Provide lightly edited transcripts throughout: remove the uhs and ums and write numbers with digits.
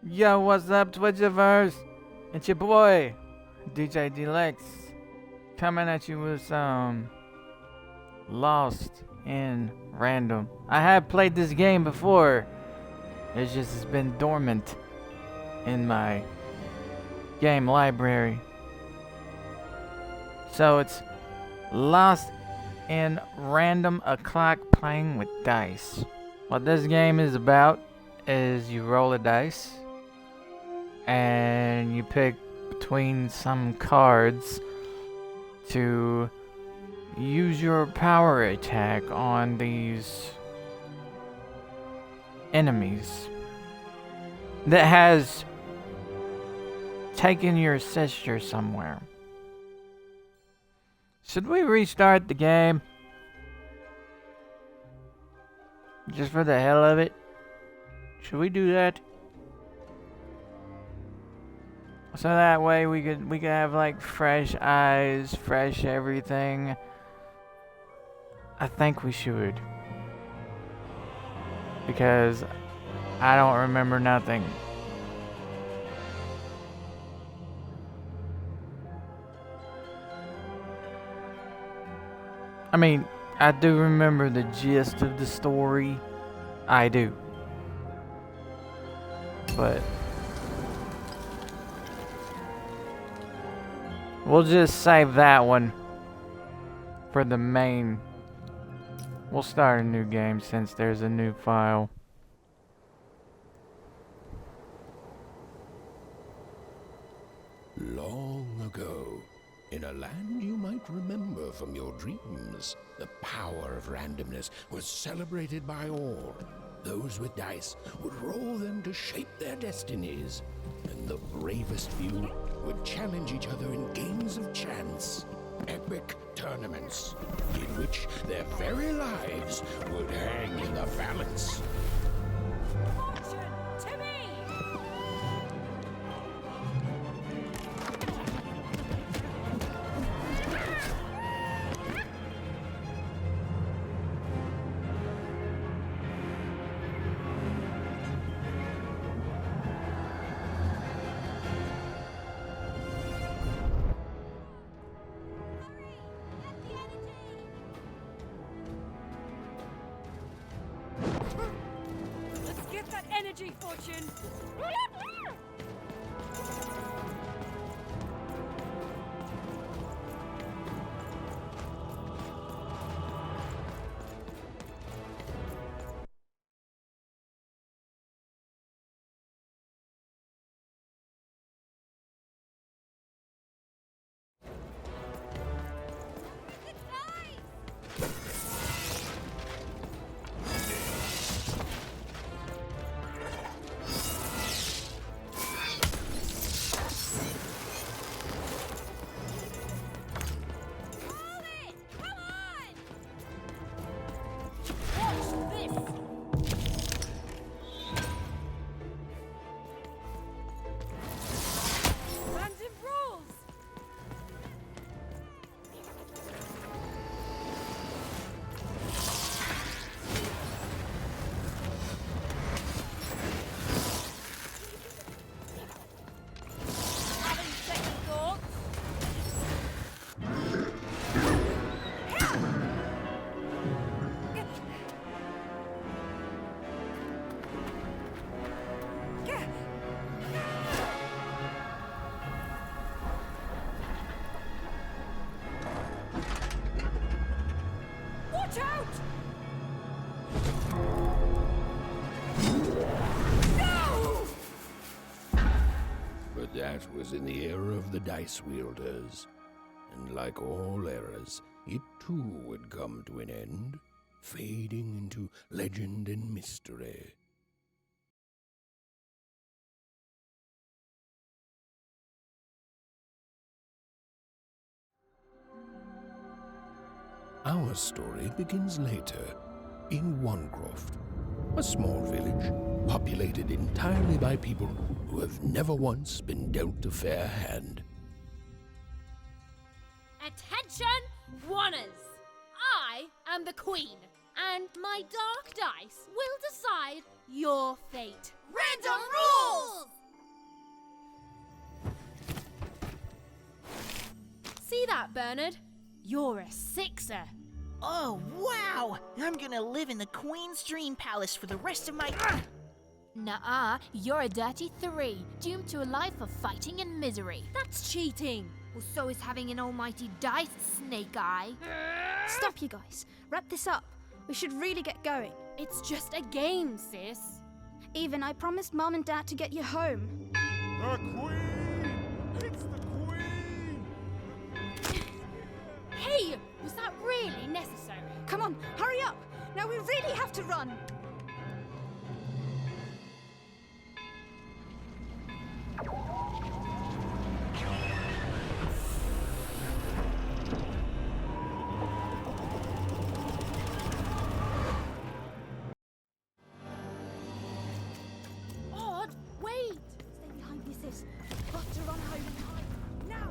Yo, what's up, Twitchiverse? It's your boy, DJ Deluxe, coming at you with some Lost in Random. I have played this game before. It's been dormant in my game library. So it's Lost in Random O'Clock playing with dice. What this game is about is you roll a dice and you pick between some cards to use your power attack on these enemies that has taken your sister somewhere. Should we restart the game? Just for the hell of it? Should we do that? So that way we could have like fresh eyes, fresh everything. I think we should. Because I don't remember nothing. I mean, I do remember the gist of the story. I do. But we'll just save that one for the main. We'll start a new game since there's a new file. Long ago, in a land you might remember from your dreams, the power of randomness was celebrated by all. Those with dice would roll them to shape their destinies, and the bravest few would challenge each other in games of chance. Epic tournaments, in which their very lives would hang in the balance. Fortune to me! Let's get that energy, Fortune! Random rules! Having second thoughts? Watch out! No! But that was in the era of the dice wielders. And like all eras, it too would come to an end, fading into legend and mystery. Our story begins later, in Wanecroft, a small village populated entirely by people who have never once been dealt a fair hand. Attention, Wanners! I am the Queen, and my dark dice will decide your fate. Random rules! See that, Bernard? You're a 6er. Oh, wow! I'm gonna live in the Queen's Dream Palace for the rest of my... Nuh-uh, you're a dirty 3, doomed to a life of fighting and misery. That's cheating. Well, so is having an almighty dice, Snake Eye. Stop, you guys. Wrap this up. We should really get going. It's just a game, sis. Even I promised Mom and Dad to get you home. The Queen! It's the Queen! Hey, was that really necessary? Come on, hurry up! Now we really have to run! Odd, wait. Stay behind me, sis. Got to run home and hide. Now!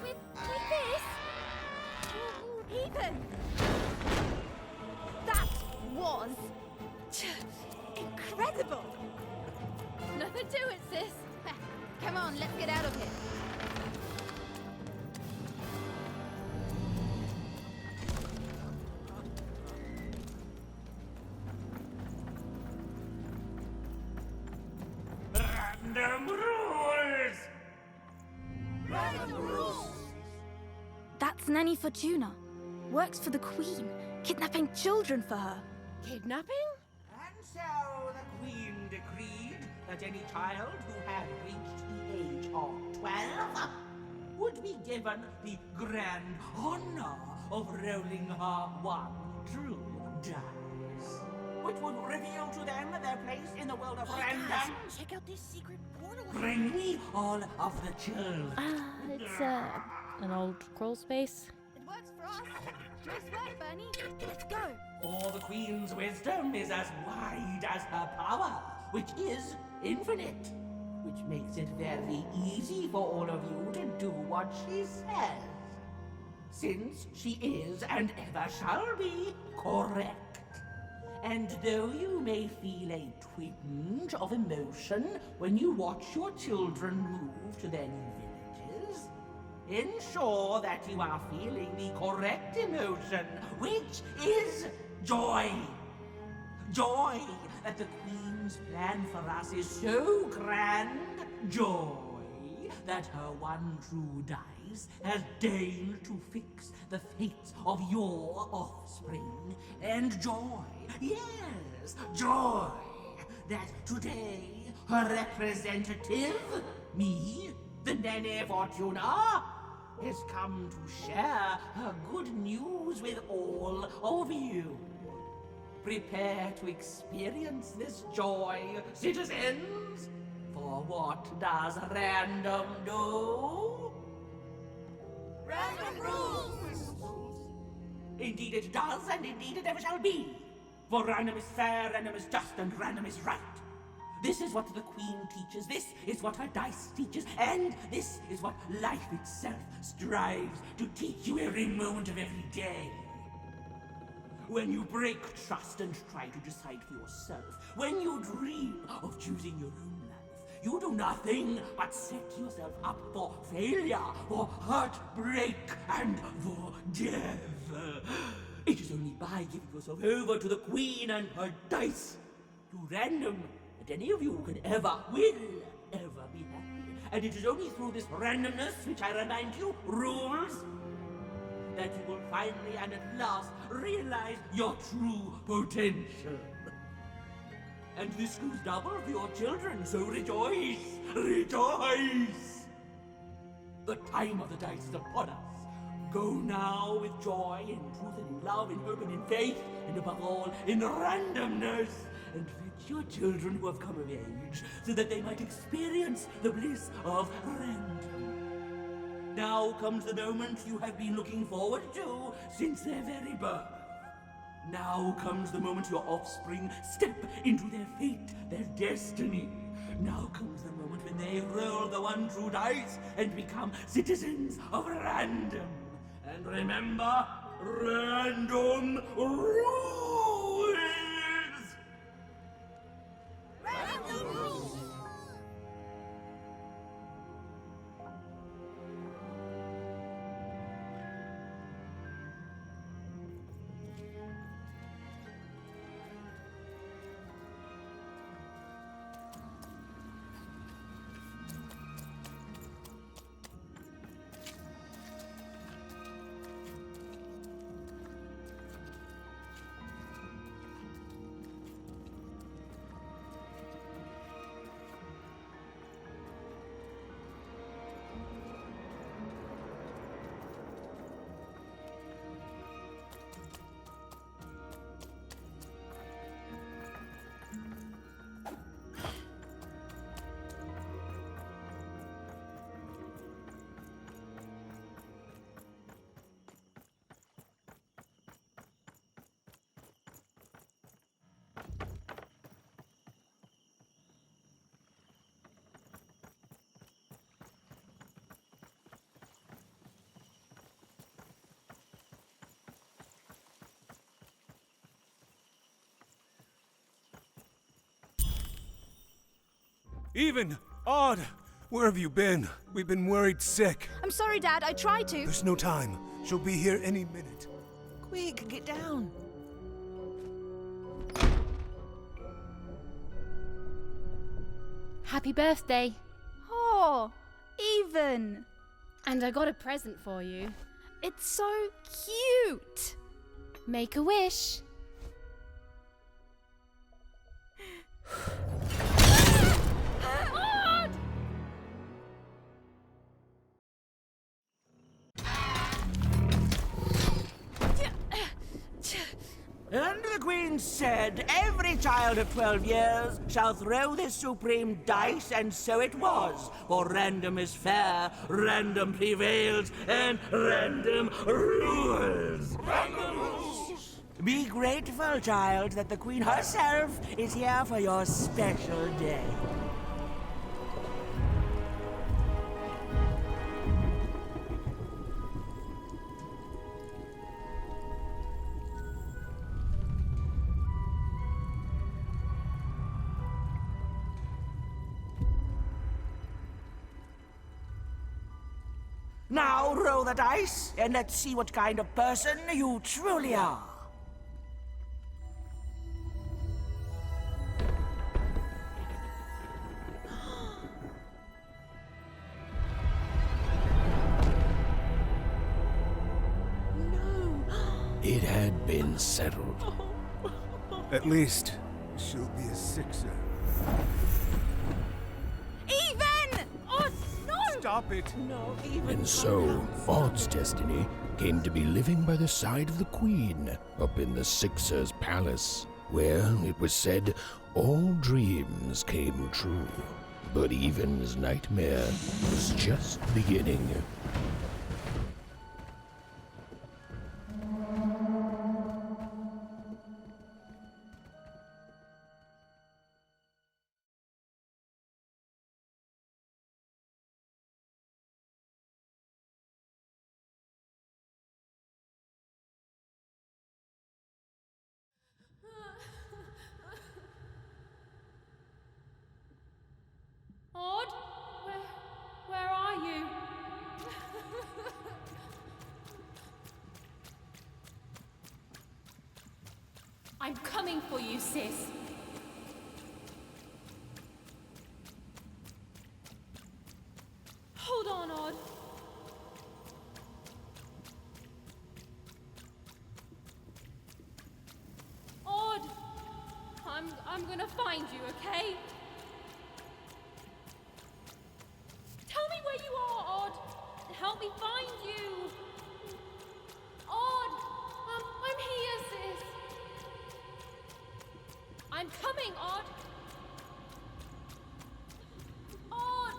With this? Ethan! That was... incredible! Nothing to it, sis. Come on, let's get out of here. Random rules! That's Nanny Fortuna. Works for the Queen, kidnapping children for her. Kidnapping? And so the Queen decreed that any child who had reached the age of 12 would be given the grand honor of rolling her one true dice, which would reveal to them their place in the world of random. Check out this secret portal. Bring me all of the children. It's an old crawl space. It works for us. Nice work, Bernie. Let's go. For the Queen's wisdom is as wide as her power, which is infinite, which makes it very easy for all of you to do what she says, since she is and ever shall be correct. And though you may feel a twinge of emotion when you watch your children move to their new villages, ensure that you are feeling the correct emotion, which is joy. Joy that the Queen's plan for us is so grand. Joy that her one true dice has deigned to fix the fates of your offspring. And joy, yes, joy that today her representative, me, the Nene Fortuna, has come to share her good news with all of you. Prepare to experience this joy, citizens, for what does random do? Random rules! Indeed it does, and indeed it ever shall be. For random is fair, random is just, and random is right. This is what the Queen teaches, this is what her dice teaches, and this is what life itself strives to teach you every moment of every day. When you break trust and try to decide for yourself, when you dream of choosing your own life, you do nothing but set yourself up for failure, for heartbreak, and for death. It is only by giving yourself over to the Queen and her dice, to random, that any of you will ever be happy. And it is only through this randomness, which I remind you, rules, that you will finally and at last realize your true potential. And this goes double for your children, so rejoice! Rejoice! The time of the dice is upon us. Go now with joy, in truth, and in love, in hope, and in faith, and above all, in randomness. and fetch your children who have come of age, so that they might experience the bliss of random. Now comes the moment you have been looking forward to since their very birth. Now comes the moment your offspring step into their fate, their destiny. Now comes the moment when they roll the one true dice and become citizens of random. And remember, random rules! Random rules! Even! Odd! Where have you been? We've been worried sick. I'm sorry, Dad. I tried to. There's no time. She'll be here any minute. Quick, get down. Happy birthday. Oh, Even. And I got a present for you. It's so cute. Make a wish. And the Queen said, every child of 12 years shall throw this supreme dice, and so it was. For random is fair, random prevails, and random rules. Random rules! Be grateful, child, that the Queen herself is here for your special day. Now roll the dice, and let's see what kind of person you truly are. It had been settled. At least, she'll be a sixer. Even! Oh, no! Stop it! And so, Odd's destiny came to be living by the side of the Queen up in the Sixer's palace, where, it was said, all dreams came true. But Even's nightmare was just beginning. Odd? Where are you? I'm coming for you, sis. Hold on, Odd. Odd! I'm gonna find you, okay? Tell me where you are, Odd. Help me find you. Odd, I'm here, sis. I'm coming, Odd! Odd!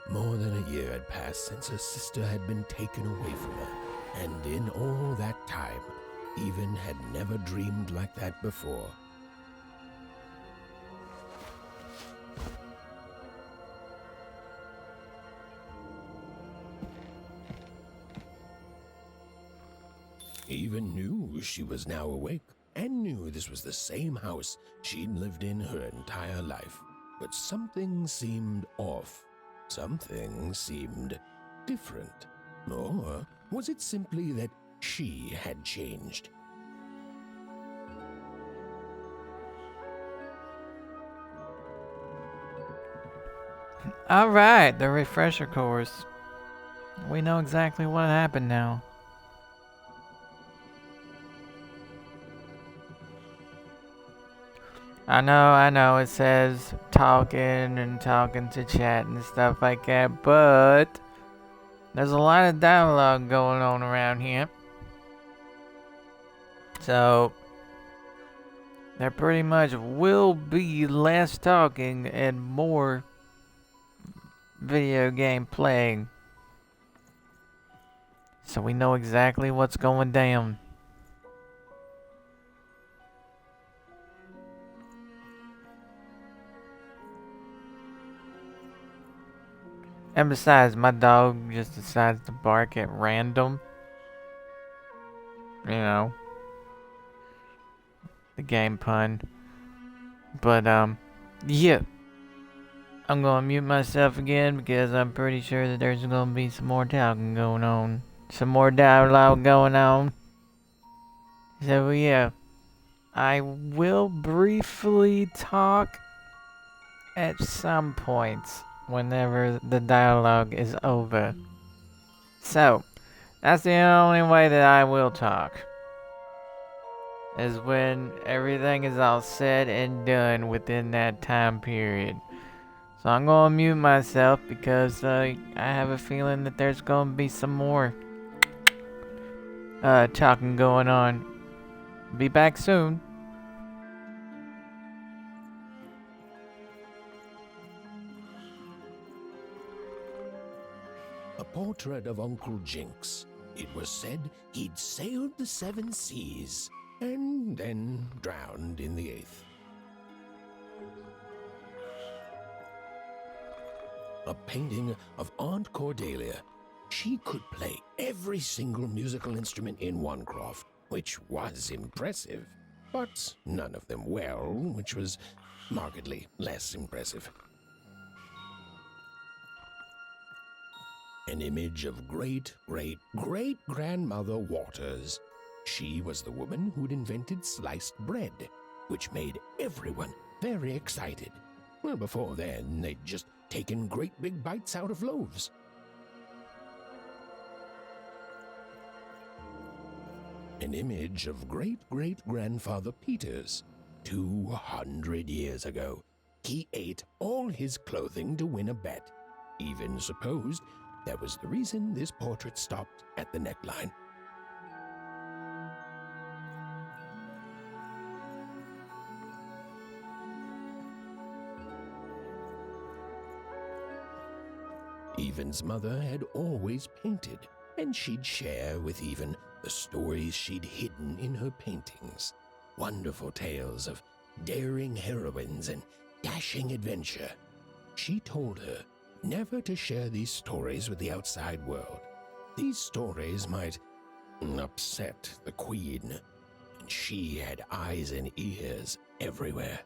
More than a year had passed since her sister had been taken away from her, and in all that time, Even had never dreamed like that before. Even knew she was now awake, and knew this was the same house she'd lived in her entire life. But something seemed off. Something seemed different. Or was it simply that she had changed? Alright, the refresher course. We know exactly what happened now. I know, it says talking to chat and stuff like that, but there's a lot of dialogue going on around here. So, there pretty much will be less talking and more video game playing. So we know exactly what's going down. And besides, my dog just decides to bark at random. You know. The game pun. But, yeah. I'm gonna mute myself again because I'm pretty sure that there's gonna be some more talking going on. Some more dialogue going on. So, yeah. I will briefly talk at some points whenever the dialogue is over. So, that's the only way that I will talk. Is when everything is all said and done within that time period. So I'm gonna mute myself because I have a feeling that there's gonna be some more talking going on. Be back soon. A portrait of Uncle Jinx. It was said he'd sailed the 7 seas and then drowned in the 8th. A painting of Aunt Cordelia. She could play every single musical instrument in Onecroft, which was impressive, but none of them well, which was markedly less impressive. An image of great-great-great-grandmother Waters. She was the woman who'd invented sliced bread, which made everyone very excited. Well, before then, they'd just taken great big bites out of loaves. An image of great-great-grandfather Peters. 200 years ago, he ate all his clothing to win a bet. Even supposed that was the reason this portrait stopped at the neckline. Even's mother had always painted, and she'd share with Even the stories she'd hidden in her paintings. Wonderful tales of daring heroines and dashing adventure. She told her never to share these stories with the outside world. These stories might upset the Queen, and she had eyes and ears everywhere.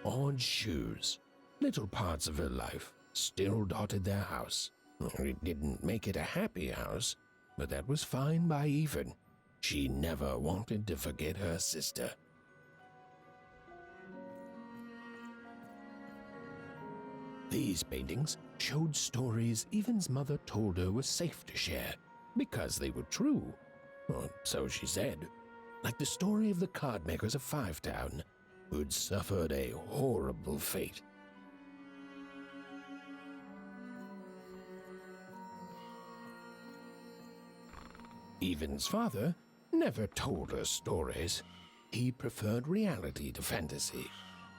Odd shoes, little parts of her life, still dotted their house. It didn't make it a happy house, but that was fine by Even. She never wanted to forget her sister. These paintings showed stories Even's mother told her were safe to share, because they were true. Or so she said. Like the story of the card makers of Five Town, who'd suffered a horrible fate. Even's father never told her stories. He preferred reality to fantasy.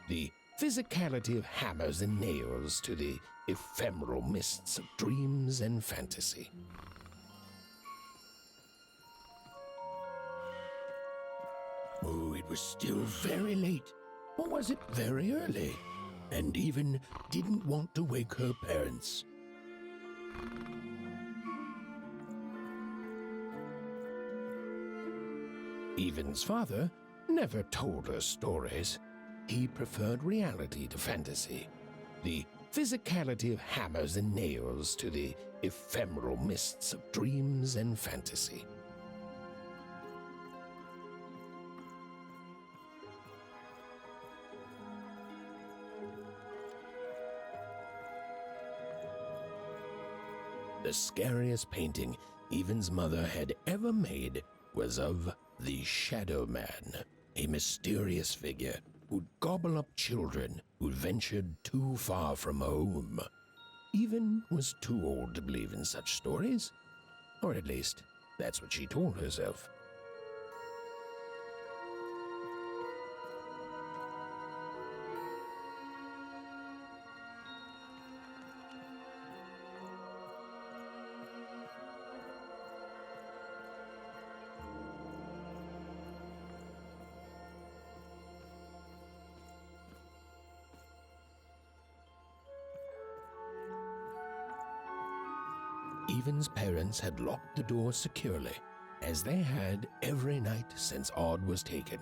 The physicality of hammers and nails to the ephemeral mists of dreams and fantasy. Oh, it was still very late, or was it very early? And Even didn't want to wake her parents. Even's father never told her stories. He preferred reality to fantasy. The physicality of hammers and nails to the ephemeral mists of dreams and fantasy. The scariest painting Even's mother had ever made was of the Shadow Man, a mysterious figure who'd gobble up children who'd ventured too far from home. Even was too old to believe in such stories, or at least that's what she told herself. Even's parents had locked the door securely, as they had every night since Odd was taken.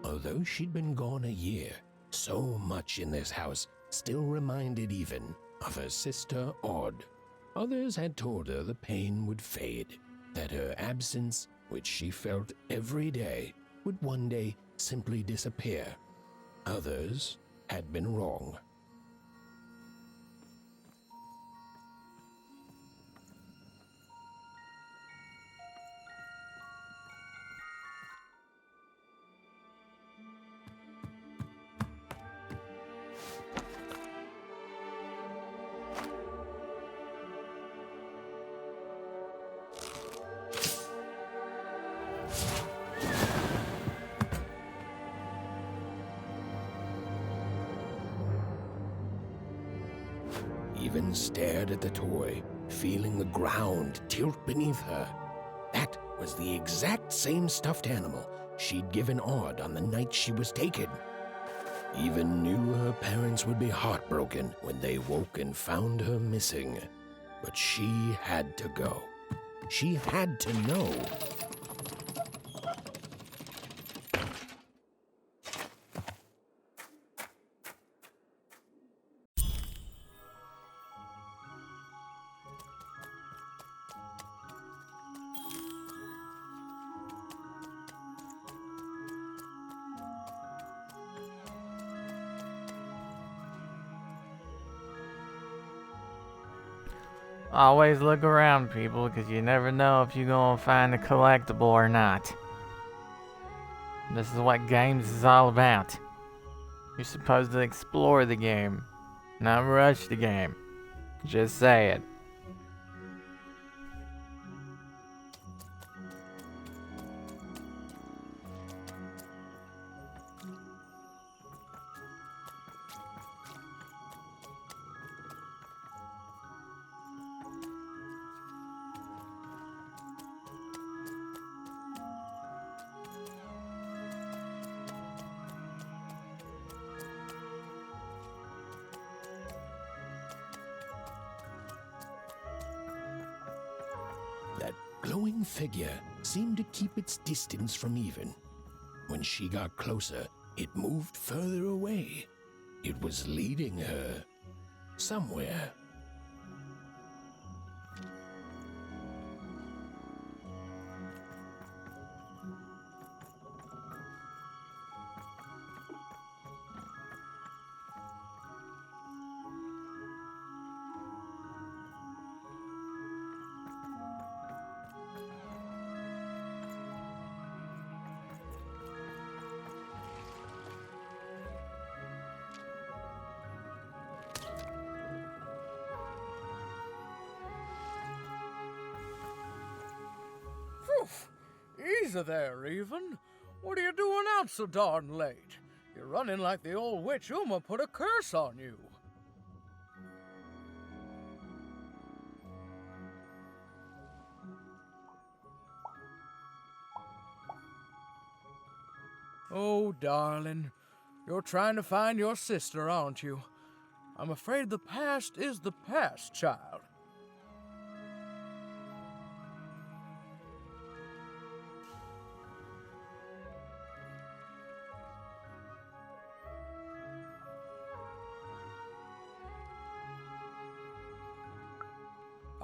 Although she'd been gone a year, so much in this house still reminded Even of her sister Odd. Others had told her the pain would fade, that her absence, which she felt every day, would one day simply disappear. Others had been wrong. Even stared at the toy, feeling the ground tilt beneath her. That was the exact same stuffed animal she'd given Odd on the night she was taken. Even knew her parents would be heartbroken when they woke and found her missing. But she had to go. She had to know. Always look around, people, because you never know if you're going to find a collectible or not. This is what games is all about. You're supposed to explore the game, not rush the game. Just say it. That glowing figure seemed to keep its distance from Even. When she got closer, it moved further away. It was leading her somewhere. Easy there, Even. What are you doing out so darn late? You're running like the old witch Uma put a curse on you. Oh, darling. You're trying to find your sister, aren't you? I'm afraid the past is the past, child.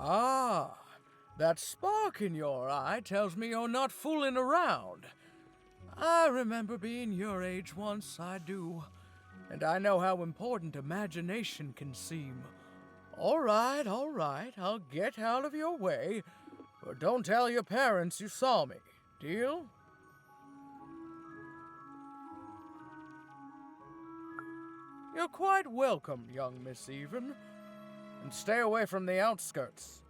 Ah, that spark in your eye tells me you're not fooling around. I remember being your age once, I do. And I know how important imagination can seem. All right, I'll get out of your way. But don't tell your parents you saw me. Deal? You're quite welcome, young Miss Even. And stay away from the outskirts.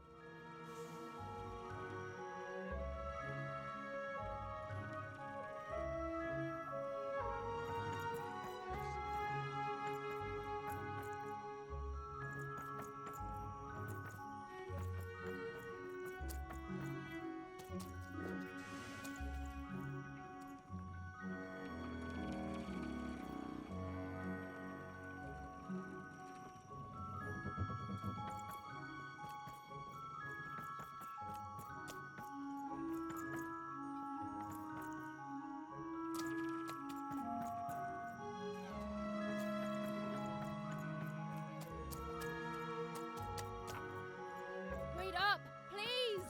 Wait up! Please!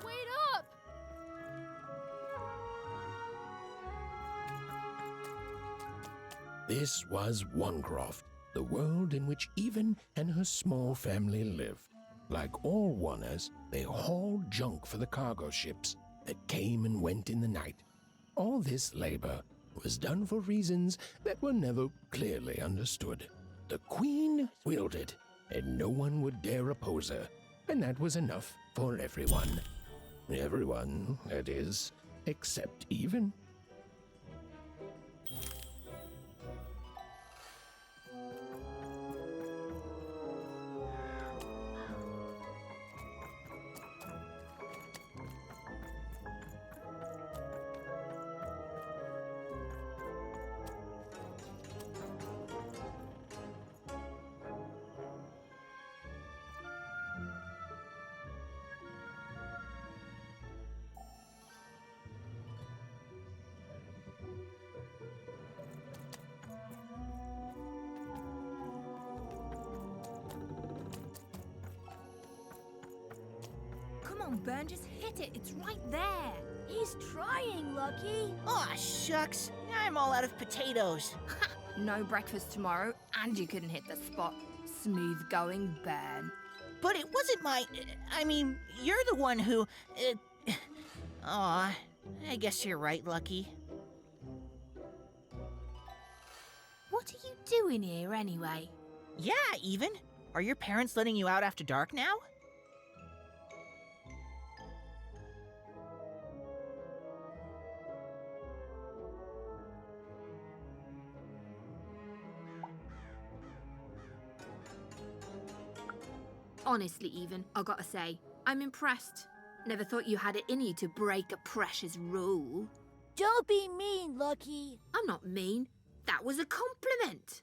Wait up! This was Onecroft, the world in which Even and her small family lived. Like all Oners, they hauled junk for the cargo ships that came and went in the night. All this labor was done for reasons that were never clearly understood. The Queen willed it, and no one would dare oppose her, and that was enough for everyone. Everyone, that is, except Even. Come on, Burn, just hit it. It's right there. He's trying, Lucky. Aw, shucks. I'm all out of potatoes. No breakfast tomorrow, and you couldn't hit the spot. Smooth going, Burn. But it wasn't my. I mean, you're the one who. Aw, I guess you're right, Lucky. What are you doing here anyway? Yeah, Even. Are your parents letting you out after dark now? Honestly, Even, I gotta say, I'm impressed. Never thought you had it in you to break a precious rule. Don't be mean, Lucky. I'm not mean. That was a compliment.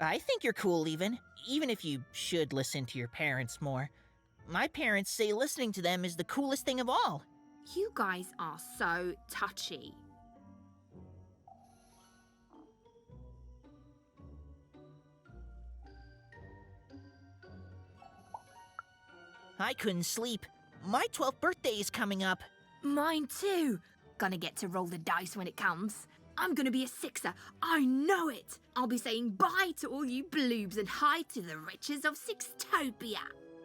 I think you're cool, even if you should listen to your parents more. My parents say listening to them is the coolest thing of all. You guys are so touchy. I couldn't sleep. My 12th birthday is coming up. Mine too. Gonna get to roll the dice when it comes. I'm gonna be a sixer. I know it. I'll be saying bye to all you bloobs and hi to the riches of Sixtopia.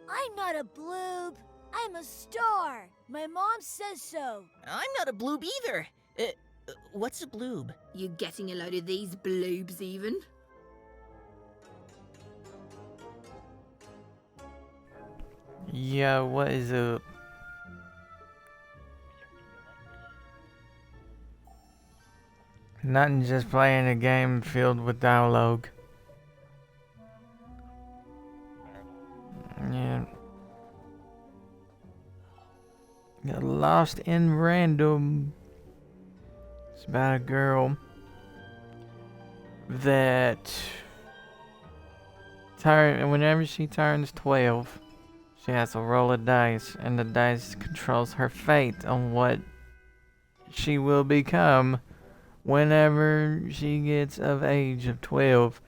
I'm not a bloob. I'm a star. My mom says so. I'm not a bloob either. What's a bloob? You getting a load of these bloobs, Even? Yo, what is up? Nothing, just playing a game filled with dialogue. Yeah. Got lost in random. It's about a girl that whenever she turns 12, she has to roll a dice, and the dice controls her fate on what she will become whenever she gets of age of 12.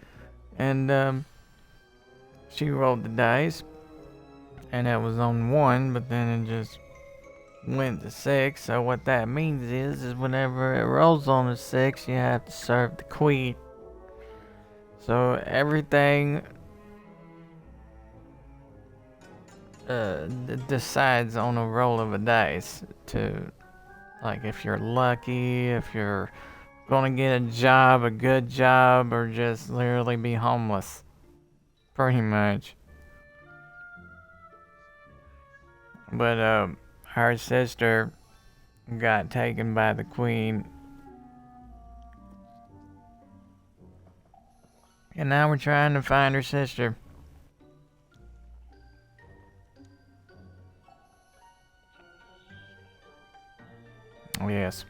And she rolled the dice, and it was on 1, but then it just went to 6. So what that means is whenever it rolls on a 6, you have to serve the queen. So everything decides on a roll of a dice to, like, if you're lucky, if you're gonna get a job, a good job, or just literally be homeless. Pretty much. But her sister got taken by the queen, and now we're trying to find her sister. Oh, yes.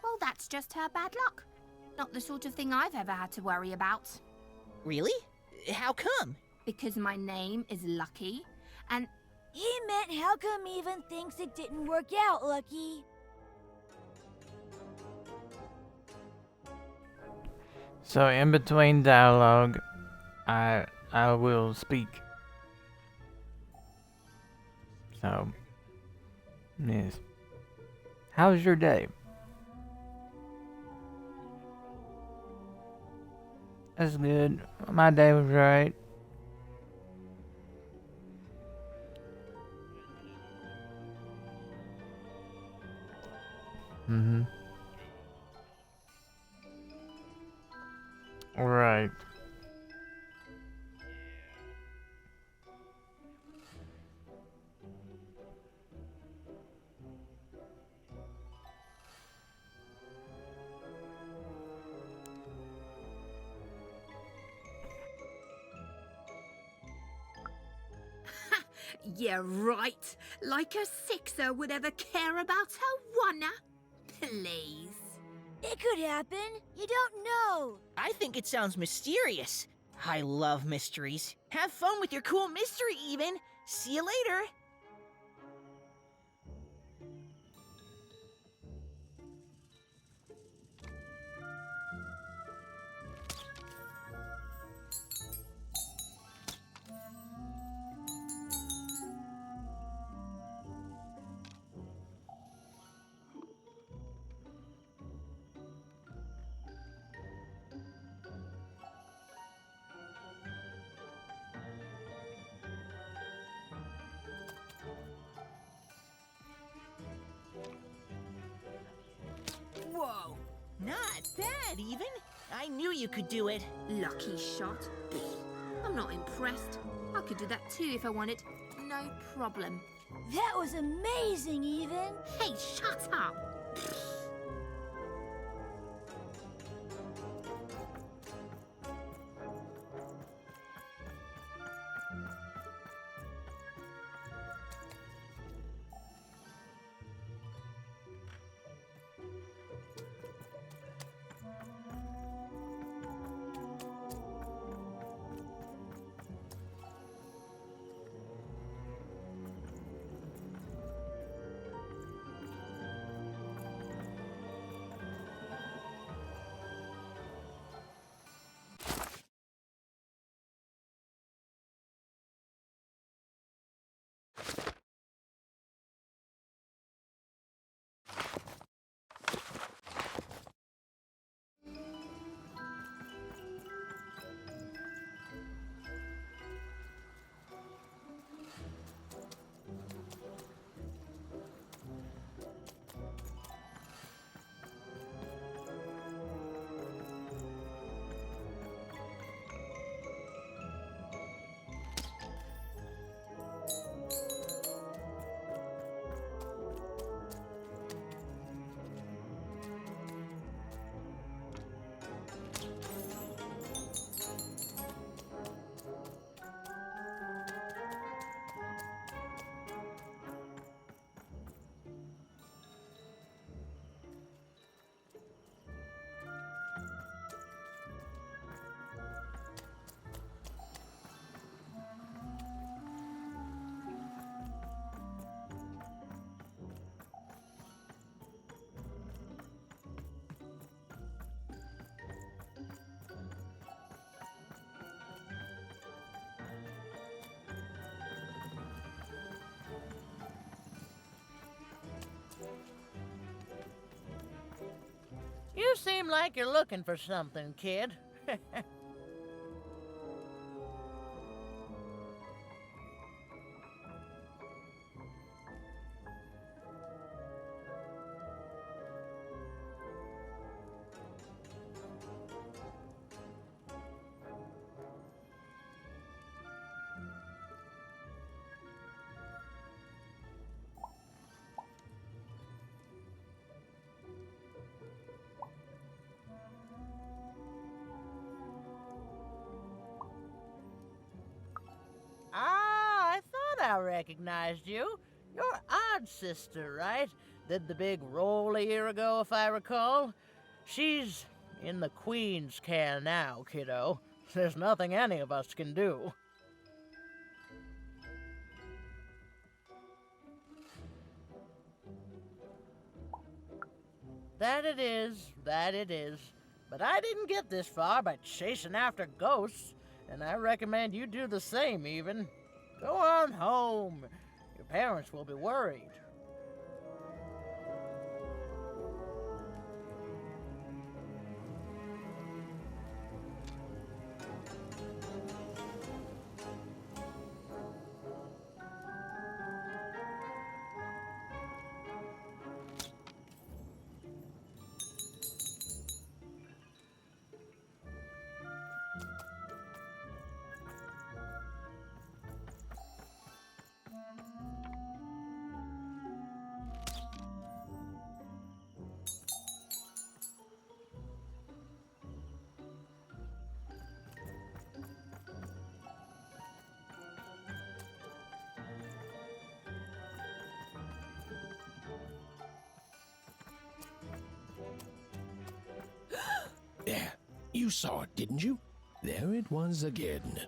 Well, that's just her bad luck. Not the sort of thing I've ever had to worry about. Really? How come? Because my name is Lucky, and... He meant how come Even thinks it didn't work out, Lucky? So in between dialogue, I will speak. So, yes. How's your day? That's good. My day was right. Right. Yeah, right. Like a sixer would ever care about her oneer. Please. It could happen. You don't know. I think it sounds mysterious. I love mysteries. Have fun with your cool mystery, Even. See you later. Not bad, Even. I knew you could do it. Lucky shot. I'm not impressed. I could do that too if I wanted. No problem. That was amazing, Even. Hey, shut up! You seem like you're looking for something, kid. I thought I recognized you. You're Odd's sister, right? Did the big roll a year ago, if I recall. She's in the Queen's care now, kiddo. There's nothing any of us can do. That it is, that it is. But I didn't get this far by chasing after ghosts, and I recommend you do the same, Even. Go on home. Your parents will be worried. There, you saw it, didn't you? There it was again.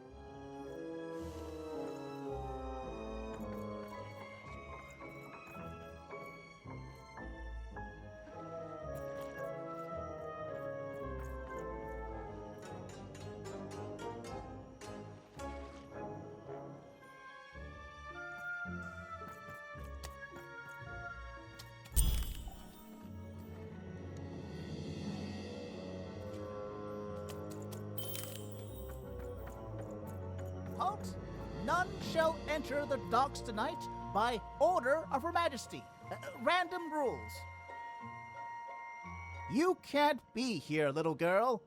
Halt! None shall enter the docks tonight by order of Her Majesty. Random rules. You can't be here, little girl.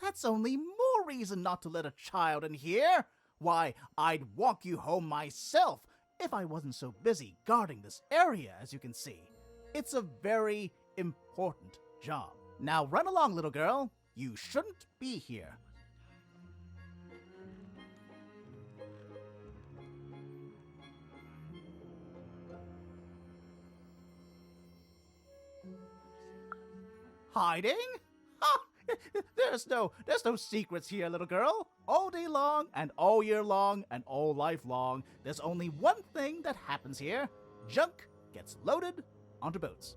That's only more reason not to let a child in here. Why, I'd walk you home myself if I wasn't so busy guarding this area, as you can see. It's a very important job. Now run along, little girl. You shouldn't be here. Hiding? Ha! There's no secrets here, little girl. All day long and all year long and all life long, there's only one thing that happens here. Junk gets loaded onto boats.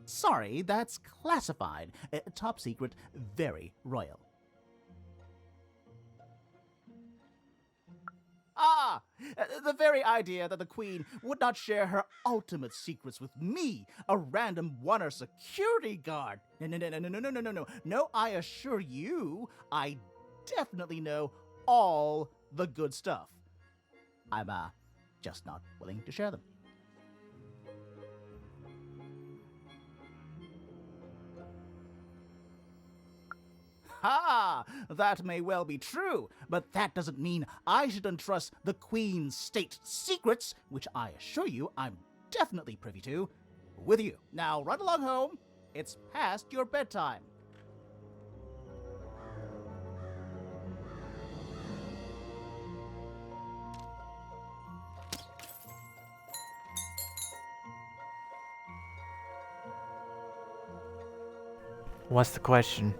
Sorry, that's classified. Top secret, very royal. Ah! The very idea that the Queen would not share her ultimate secrets with me, a random Wonder security guard. No. No, I assure you, I definitely know all the good stuff. I'm, just not willing to share them. Ha! That may well be true, but that doesn't mean I should entrust the Queen's state secrets, which I assure you I'm definitely privy to, with you. Now run along home. It's past your bedtime. What's the question?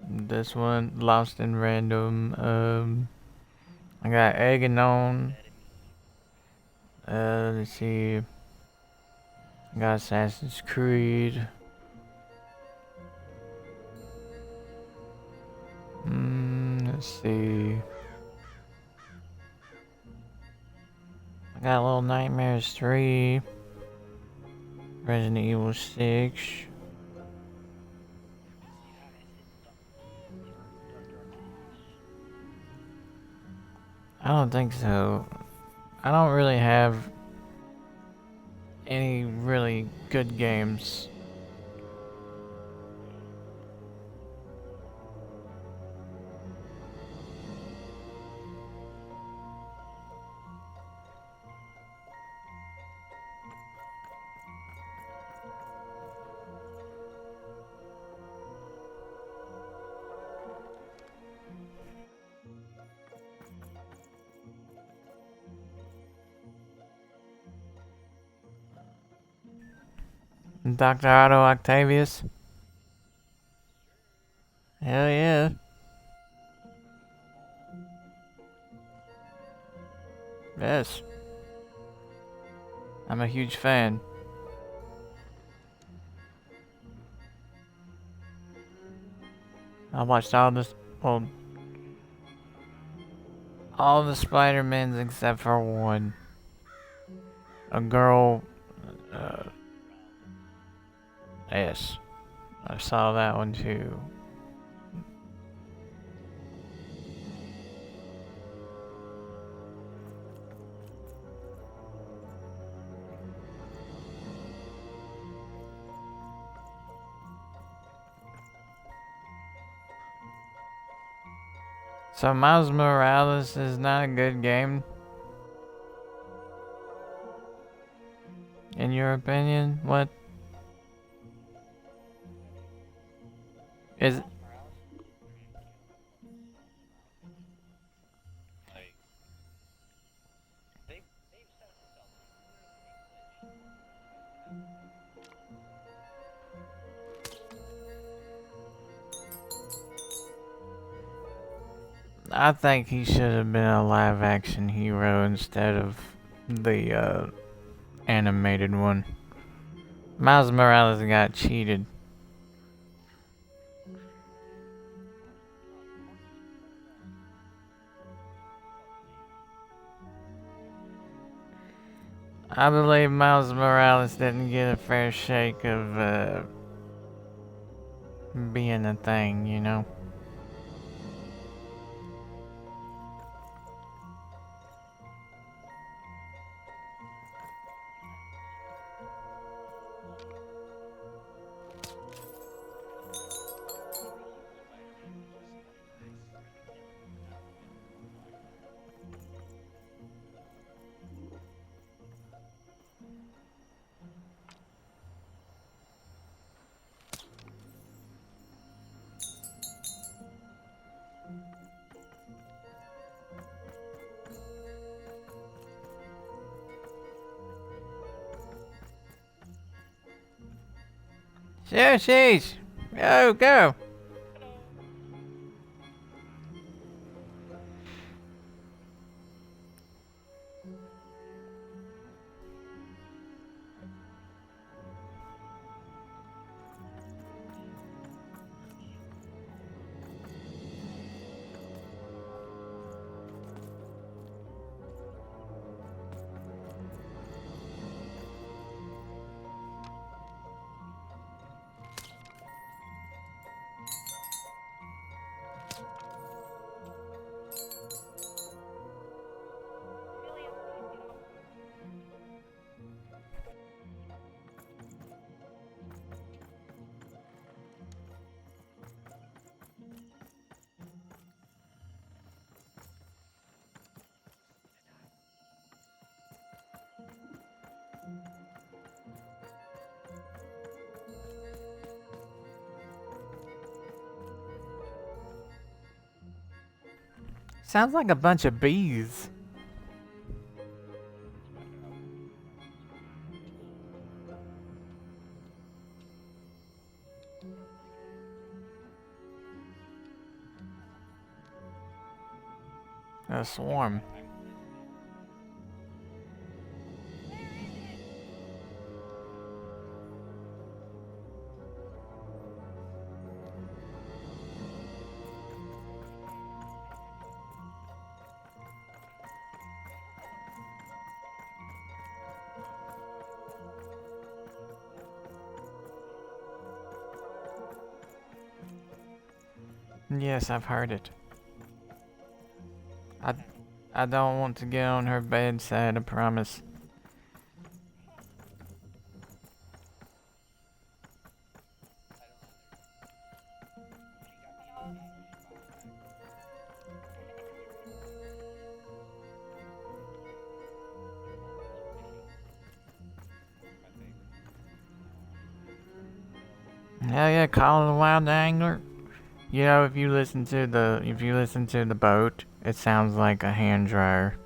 This one, lost in random. I got Aganon. Let's see. I got Assassin's Creed. Let's see. I got Little Nightmares 3. Resident Evil 6. I don't think so. I don't really have any really good games. Dr. Otto Octavius? Hell yeah. Yes. I'm a huge fan. I watched all the Spider-Mans except for one. A girl, yes, I saw that one too. So Miles Morales is not a good game? In your opinion? What? Is... I think he should have been a live action hero instead of the animated one. Miles Morales got cheated. I believe Miles Morales didn't get a fair shake of being a thing, you know? Sure, sheesh. Go, go. Sounds like a bunch of bees. A swarm. Yes, I've heard it. I don't want to get on her bad side, I promise. Hell yeah, Colin the Wild Angler. You know, if you listen to the boat, it sounds like a hand dryer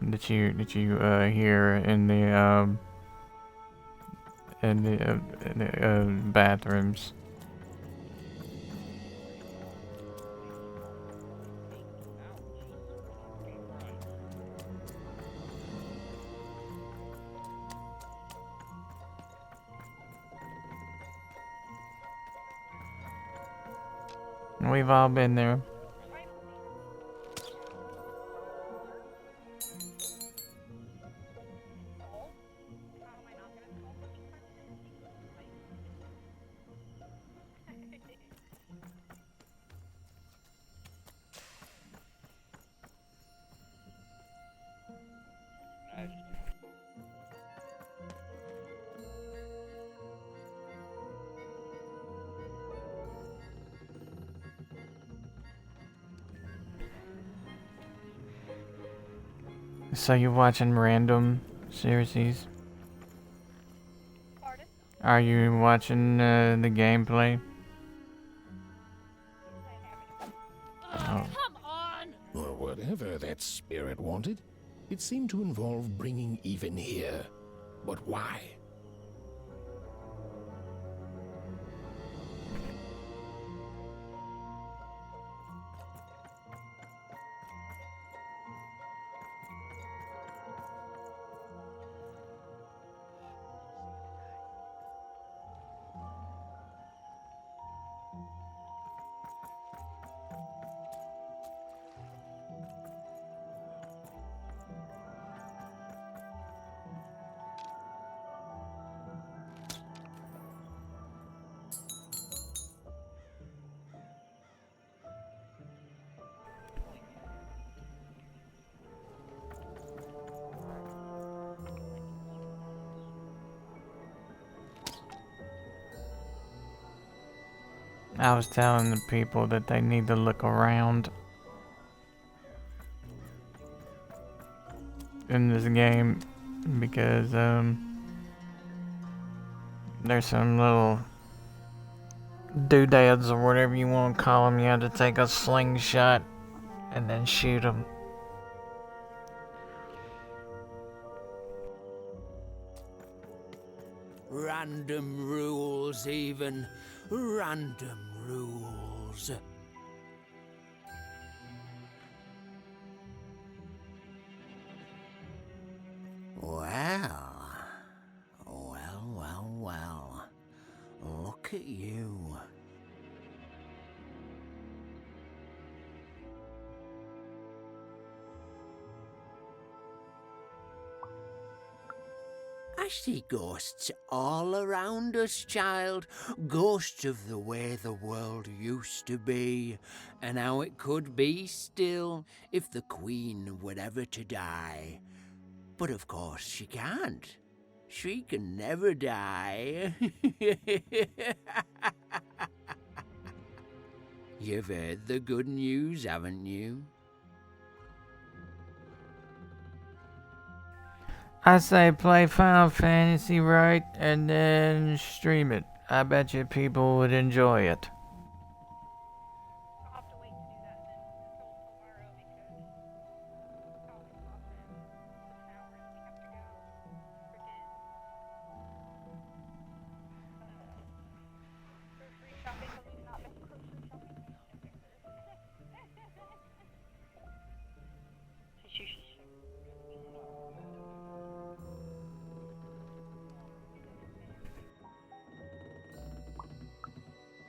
that you hear in the bathrooms. We've all been there. So you're watching random series? Pardon? Are you watching the gameplay? Oh. Come on! Or whatever that spirit wanted. It seemed to involve bringing Even here. But why? I was telling the people that they need to look around in this game because there's some little doodads or whatever you want to call them. You have to take a slingshot and then shoot them. Random rules, even. Random rules. Well. Look at you. I see ghosts all around us, child. Ghosts of the way the world used to be, and how it could be still if the Queen were ever to die. But of course she can't. She can never die. You've heard the good news, haven't you? I say play Final Fantasy right and then stream it. I bet you people would enjoy it.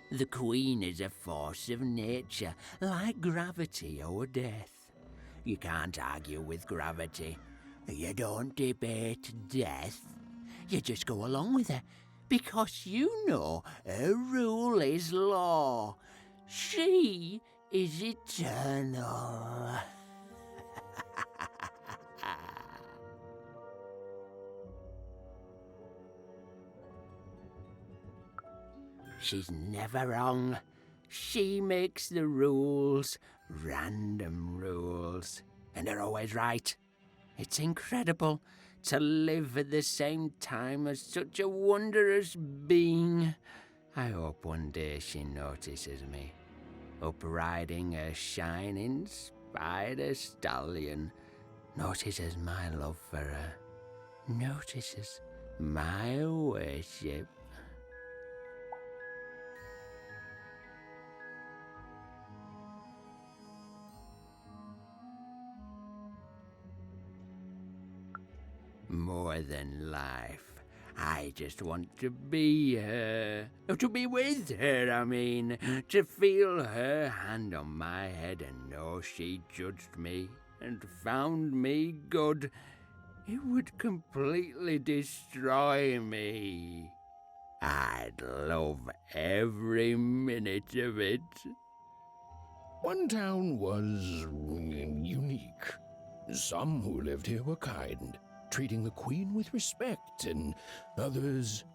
The Queen is a force of nature, like gravity or death. You can't argue with gravity. You don't debate death. You just go along with her, because you know her rule is law. She is eternal. She's never wrong. She makes the rules, random rules, and they're always right. It's incredible to live at the same time as such a wondrous being. I hope one day she notices me, up riding a shining spider stallion, notices my love for her, notices my worship. More than life. I just want to be her. To be with her, I mean. To feel her hand on my head and know she judged me and found me good. It would completely destroy me. I'd love every minute of it. One town was unique. Some who lived here were kind, treating the Queen with respect, and others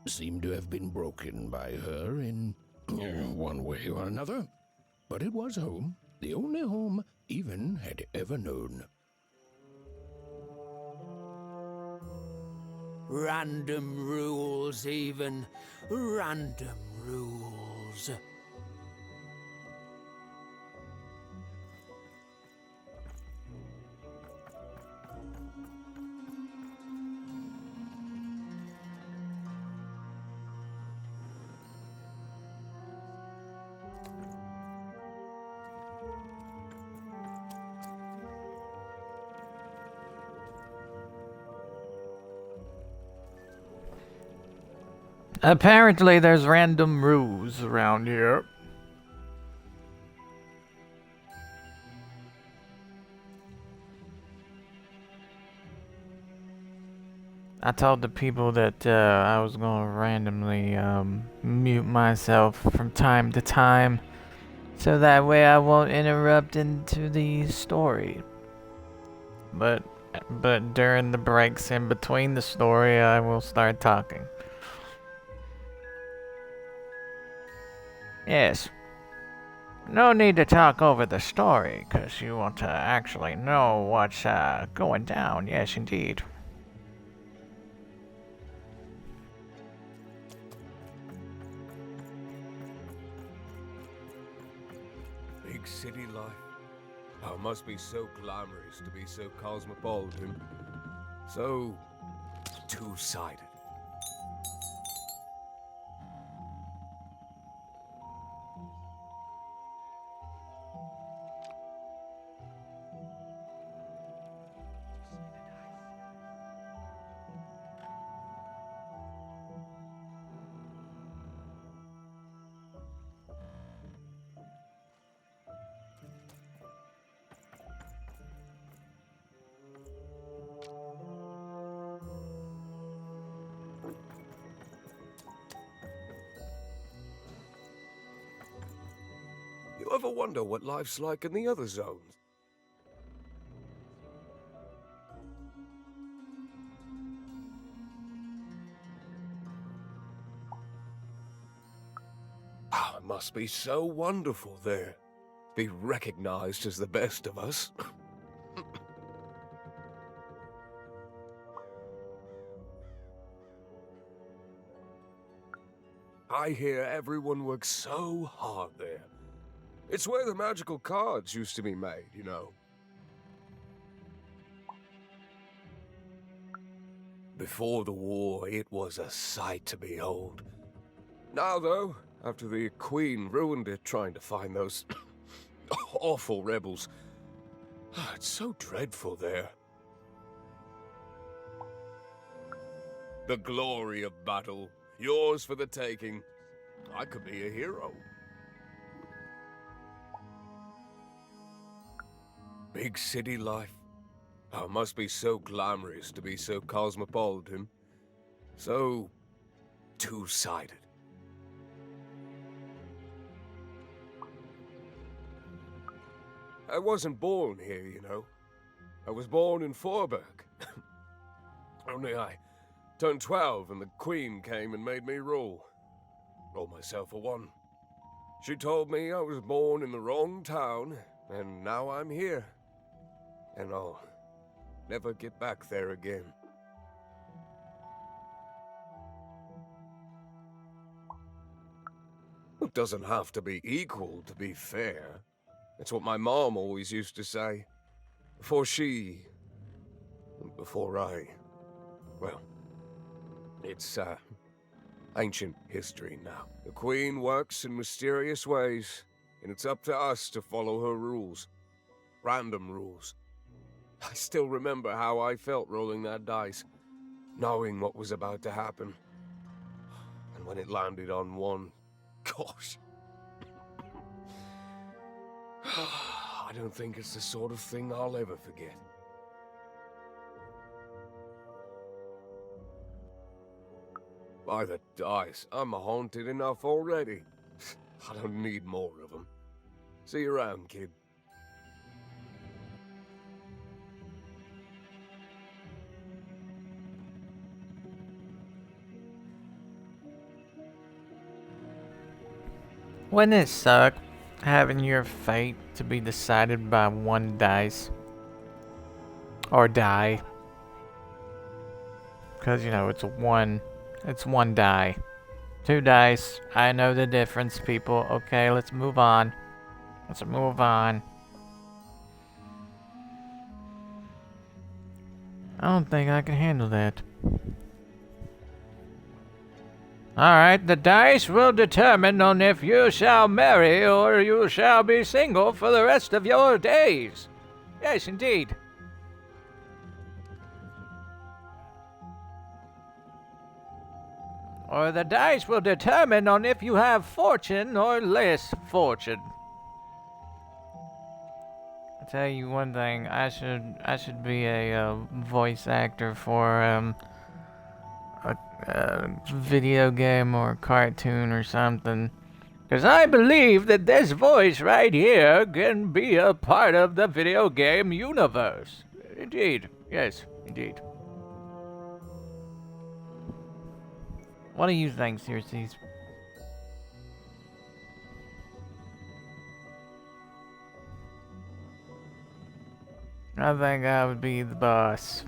seem to have been broken by her in one way or another. But it was home, the only home Even had ever known. Random rules, Even. Random rules. Apparently there's random rules around here. I told the people that I was going to randomly mute myself from time to time, so that way I won't interrupt into the story. But during the breaks in between the story, I will start talking. Yes. No need to talk over the story, 'cause you want to actually know what's going down. Yes, indeed. Big city life. Oh, it must be so glamorous to be so cosmopolitan. So two-sided. You ever wonder what life's like in the other zones? Oh, it must be so wonderful there. Be recognized as the best of us. I hear everyone works so hard there. It's where the magical cards used to be made, you know. Before the war, it was a sight to behold. Now, though, after the Queen ruined it trying to find those awful rebels, it's so dreadful there. The glory of battle, yours for the taking. I could be a hero. Big city life. Oh, it must be so glamorous to be so cosmopolitan. So two-sided. I wasn't born here, you know. I was born in Forberg. Only I turned 12 and the Queen came and made me rule. Roll myself a one. She told me I was born in the wrong town, and now I'm here. And I'll never get back there again. It doesn't have to be equal to be fair. It's what my mom always used to say. Before I... Well, it's, ancient history now. The Queen works in mysterious ways, and it's up to us to follow her rules. Random rules. I still remember how I felt rolling that dice, knowing what was about to happen. And when it landed on one, gosh. I don't think it's the sort of thing I'll ever forget. By the dice, I'm haunted enough already. I don't need more of them. See you around, kid. Wouldn't it suck having your fate to be decided by one dice? Or die? Because, you know, it's one die. 2 dice. I know the difference, people. Okay, let's move on. Let's move on. I don't think I can handle that. Alright, the dice will determine on if you shall marry or you shall be single for the rest of your days. Yes, indeed. Or the dice will determine on if you have fortune or less fortune. I'll tell you one thing, I should be a voice actor for a video game or cartoon or something. Because I believe that this voice right here can be a part of the video game universe. Indeed. Yes, indeed. What do you think, Circes? I think I would be the boss.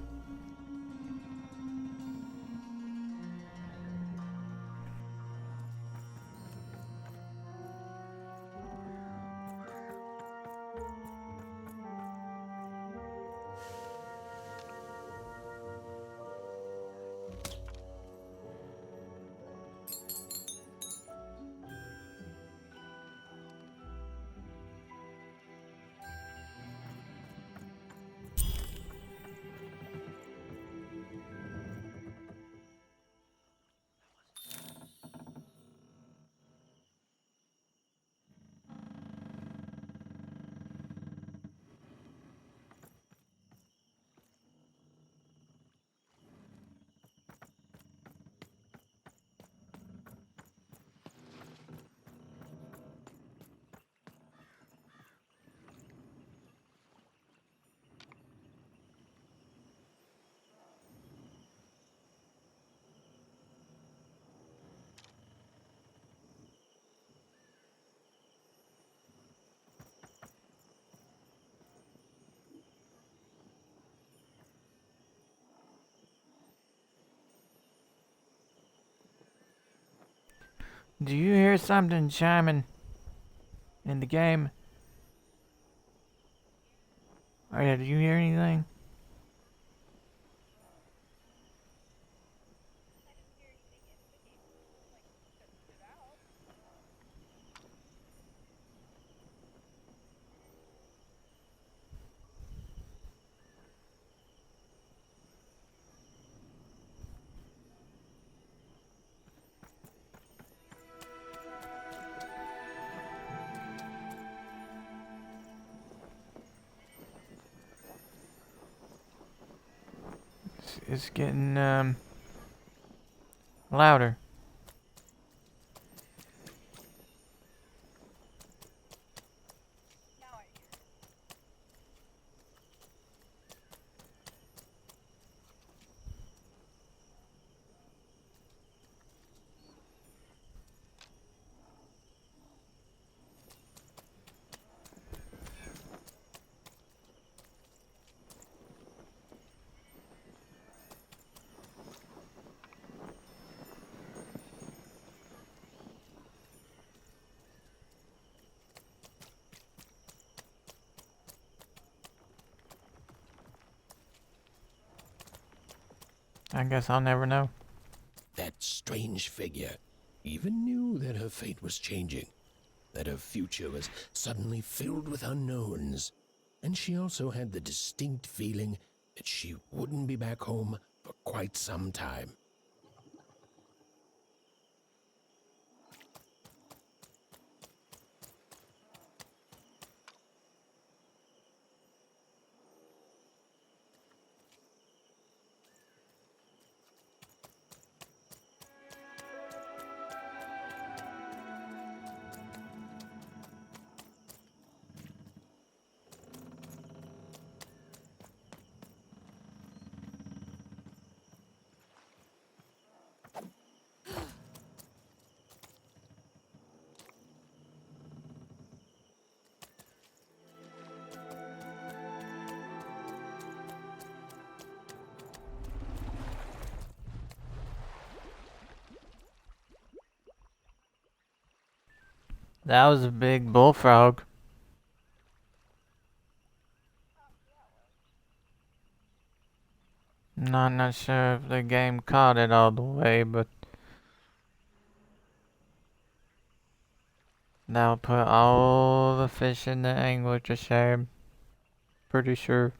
Do you hear something chiming in the game? Or yeah, do you hear anything? It's getting louder. I guess I'll never know. That strange figure even knew that her fate was changing, that her future was suddenly filled with unknowns, and she also had the distinct feeling that she wouldn't be back home for quite some time. That was a big bullfrog. Not sure if the game caught it all the way, but that'll put all the fish in the angler to shame. Pretty sure.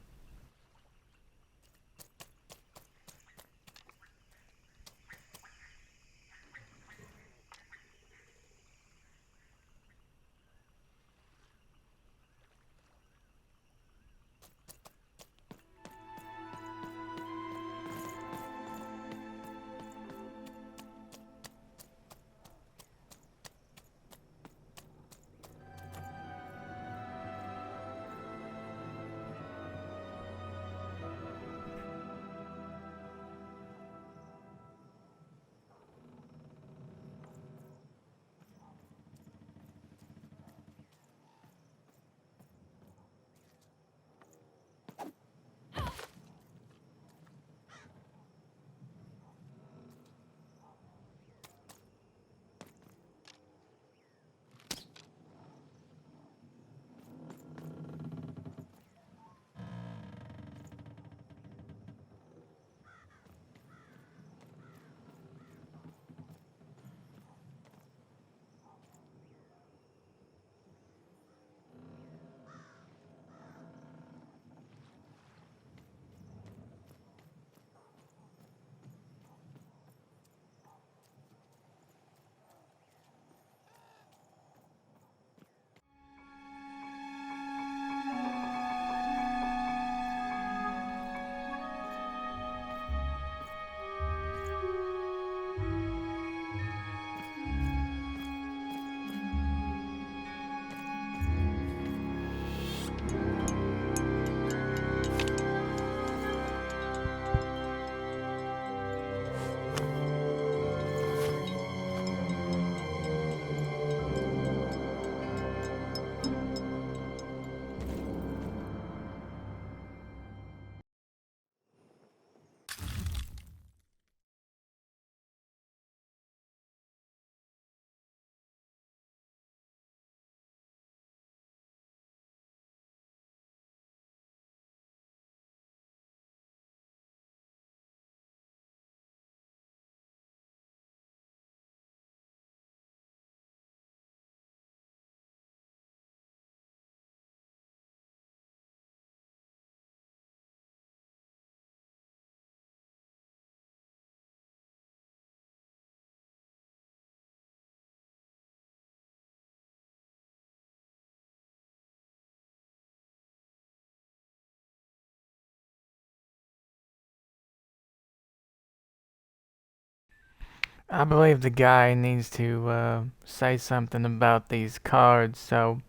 I believe the guy needs to say something about these cards, so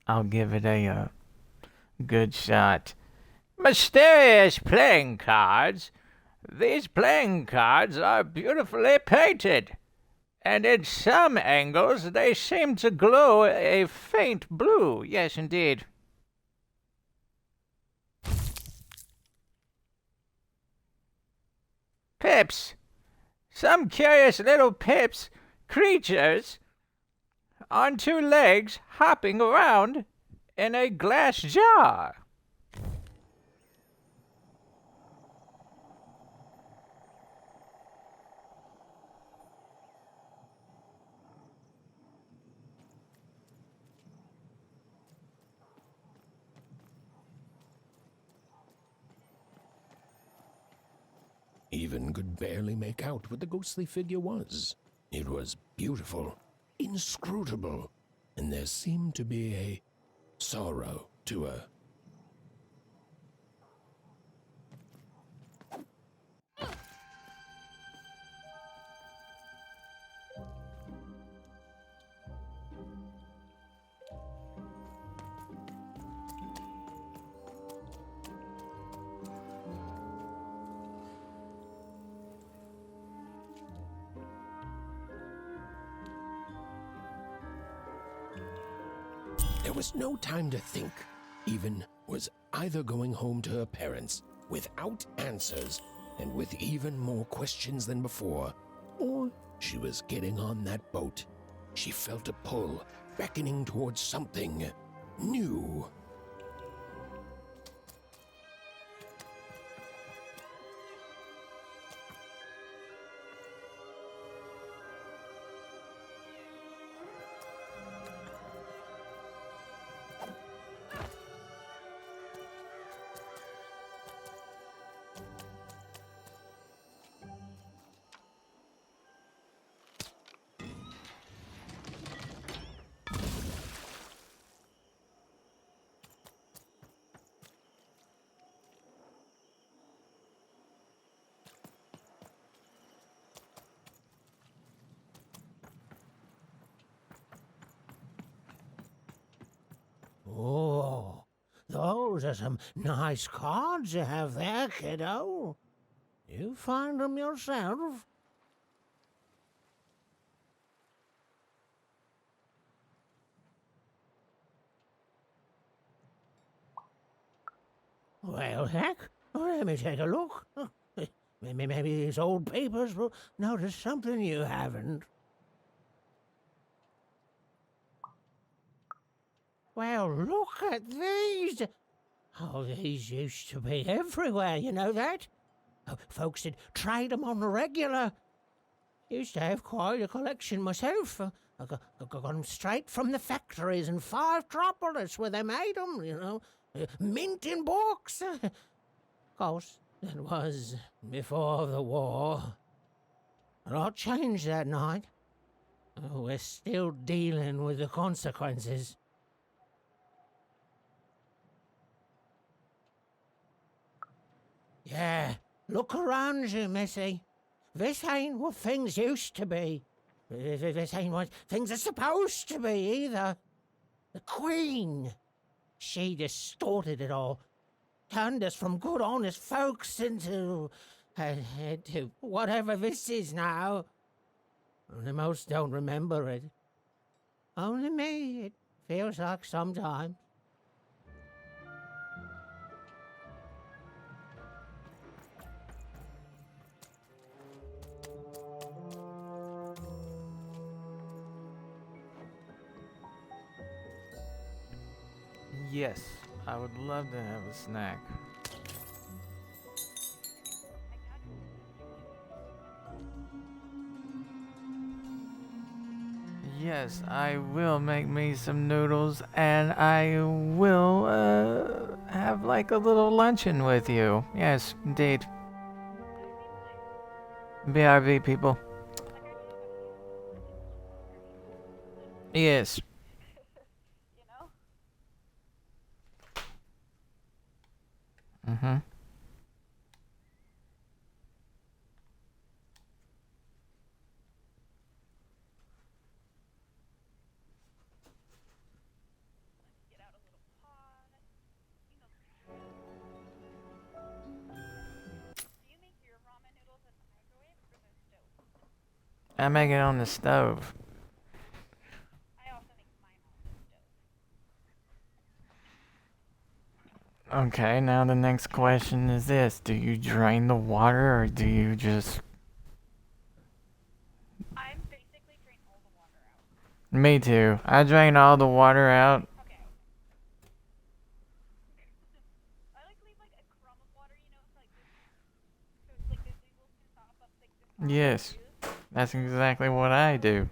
I'll give it a good shot. Mysterious playing cards. These playing cards are beautifully painted, and in some angles they seem to glow a faint blue. Yes, indeed. Pips. Some curious little pips, creatures, on two legs, hopping around in a glass jar. Even could barely make out what the ghostly figure was. It was beautiful, inscrutable, and there seemed to be a sorrow to her. There was no time to think. Even was either going home to her parents without answers and with even more questions than before, or she was getting on that boat. She felt a pull, beckoning towards something new. Oh, those are some nice cards you have there, kiddo. You find them yourself? Well, heck, let me take a look. Maybe these old papers will notice something you haven't. Well, look at these. Oh, these used to be everywhere, you know that? Oh, folks would trade them on the regular. Used to have quite a collection myself. I got them straight from the factories in 5 where they made them, you know. Mint in books. Of course, that was before the war. A lot changed that night. Oh, we're still dealing with the consequences. Yeah, look around you, Missy. This ain't what things used to be. This ain't what things are supposed to be, either. The Queen, she distorted it all. Turned us from good, honest folks into whatever this is now. Only most don't remember it. Only me, it feels like sometimes. Yes, I would love to have a snack. Yes, I will make me some noodles and I will have like a little luncheon with you. Yes, indeed. BRB people. Yes. Mm-hmm. I make it on the stove. Okay, now the next question is this. Do you drain the water or do you just... Me too. I drain all the water out. Yes, that's exactly what I do.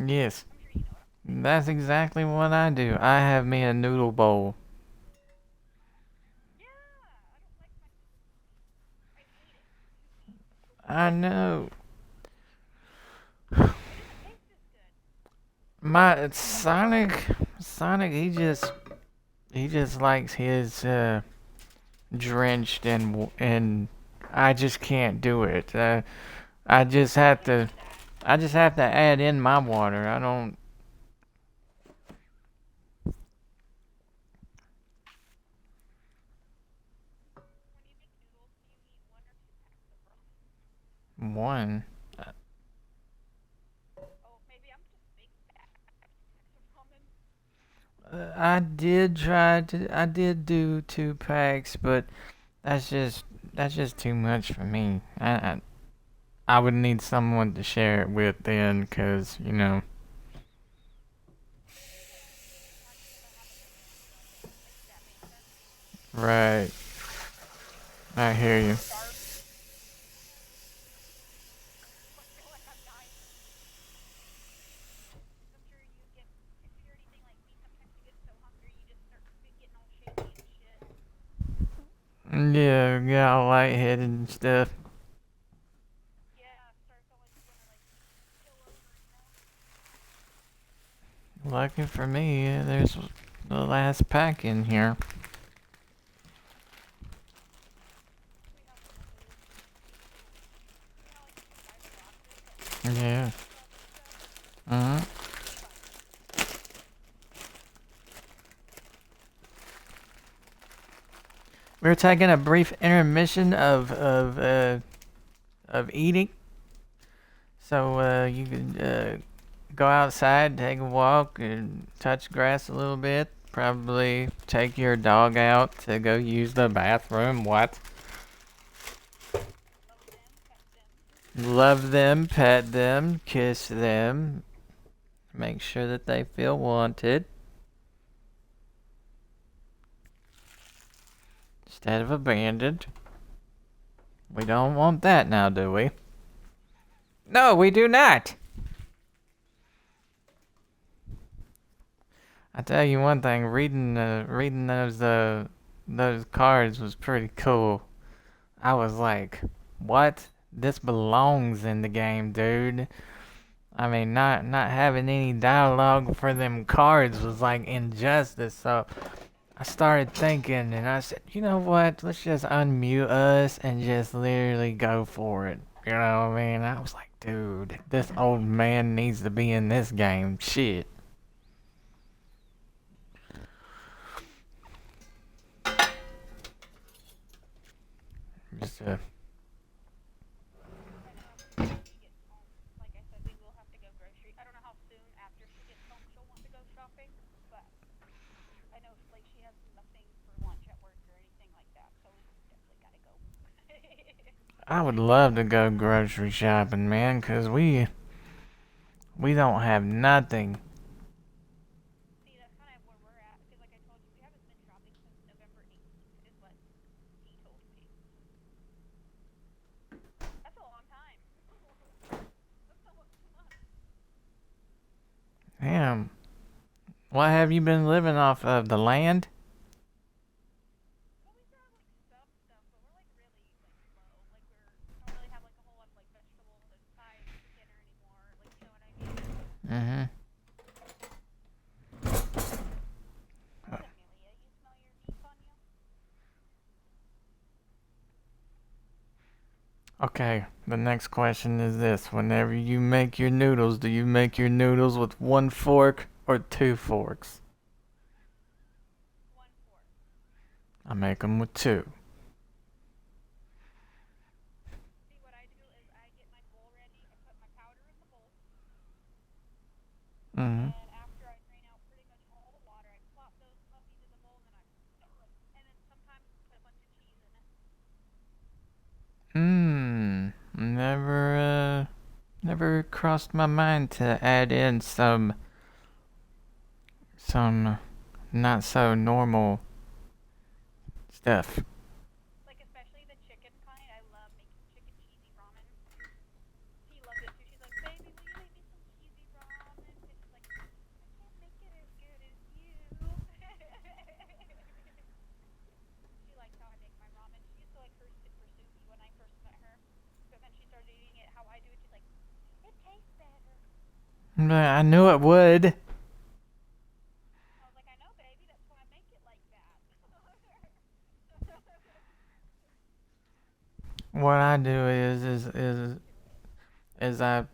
Yes, that's exactly what I do. I have me a noodle bowl. I know. My Sonic, he just likes his drenched and I just can't do it. I just have to add in my water. I don't. One. I did do 2 packs, but that's just too much for me. I would need someone to share it with then, 'cause, you know. Right. I hear you. Yeah, get all lightheaded and stuff. Lucky for me, there's the last pack in here. Yeah. We're taking a brief intermission of eating, so you can go outside, take a walk, and touch grass a little bit. Probably take your dog out to go use the bathroom. What? Love them, pet them, kiss them. Make sure that they feel wanted. Instead of abandoned. We don't want that now, do we? No, we do not. I tell you one thing, reading those cards was pretty cool. I was like, what? This belongs in the game, dude. I mean, not having any dialogue for them cards was like injustice. So I started thinking, and I said, you know what? Let's just unmute us and just literally go for it. You know what I mean? I was like, dude, this old man needs to be in this game. Shit. Just I would love to go grocery shopping, man, 'cause we don't have nothing. Damn. What have you been living off of? The land? Mm-hmm. Okay, the next question is this. Whenever you make your noodles, do you make your noodles with 1 fork or 2 forks? I make them with 2. never crossed my mind to add in some not so normal stuff. Like especially the chicken kind. I love making chicken cheesy ramen. He loves it too. She's like, baby, will you make me some cheesy ramen? And she's like, I can't make it as good as you. She likes how I make my ramen. She used to like her super soupy when I first met her. But then she started eating it how I do it. She's like, it tastes better. I knew it would. What I do is I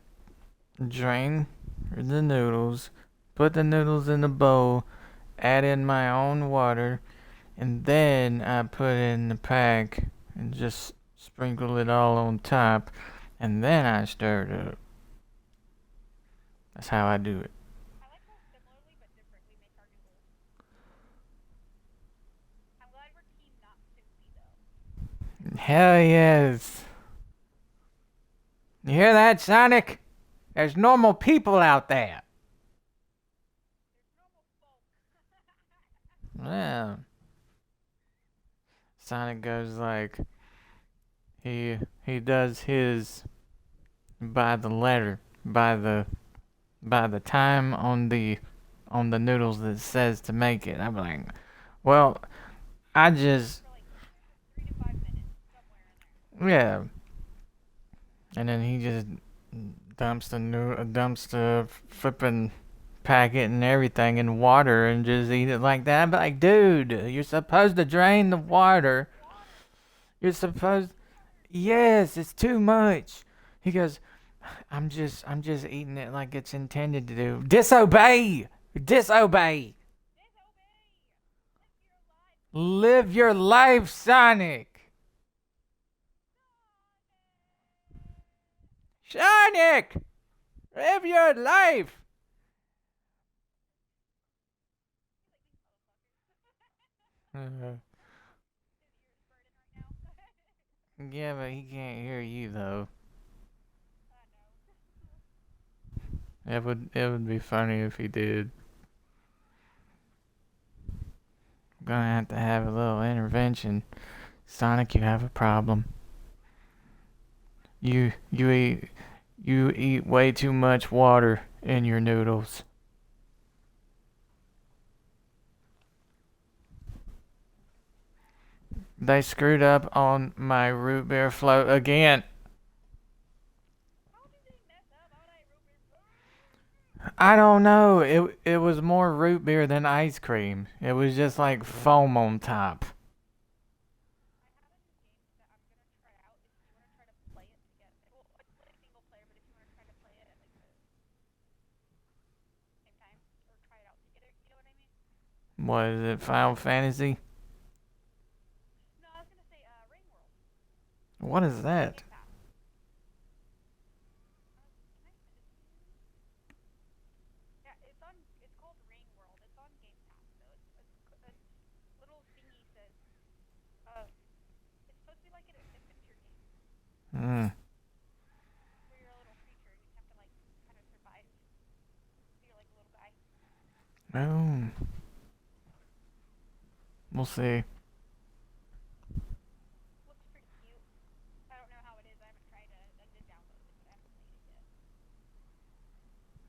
drain the noodles, put the noodles in the bowl, add in my own water, and then I put in the pack and just sprinkle it all on top, and then I stir it up. That's how I do it. Hell yes. You hear that, Sonic? There's normal people out there. Yeah. Sonic goes like he does his by the letter, by the time on the noodles that says to make it. I'm like, well, I just yeah. And then he just dumps the flipping packet and everything in water and just eat it like that. I'm like, dude, you're supposed to drain the water. You're supposed. Yes, it's too much. He goes, I'm just eating it like it's intended to do. Disobey. Live your life, Sonic. Sonic! Live your life! Yeah, but he can't hear you though. It would be funny if he did. I'm gonna have a little intervention. Sonic, you have a problem. You eat way too much water in your noodles. They screwed up on my root beer float again. I don't know. It was more root beer than ice cream. It was just like foam on top. What is it, Final Fantasy? What is that? Hmm. Oh. We'll see.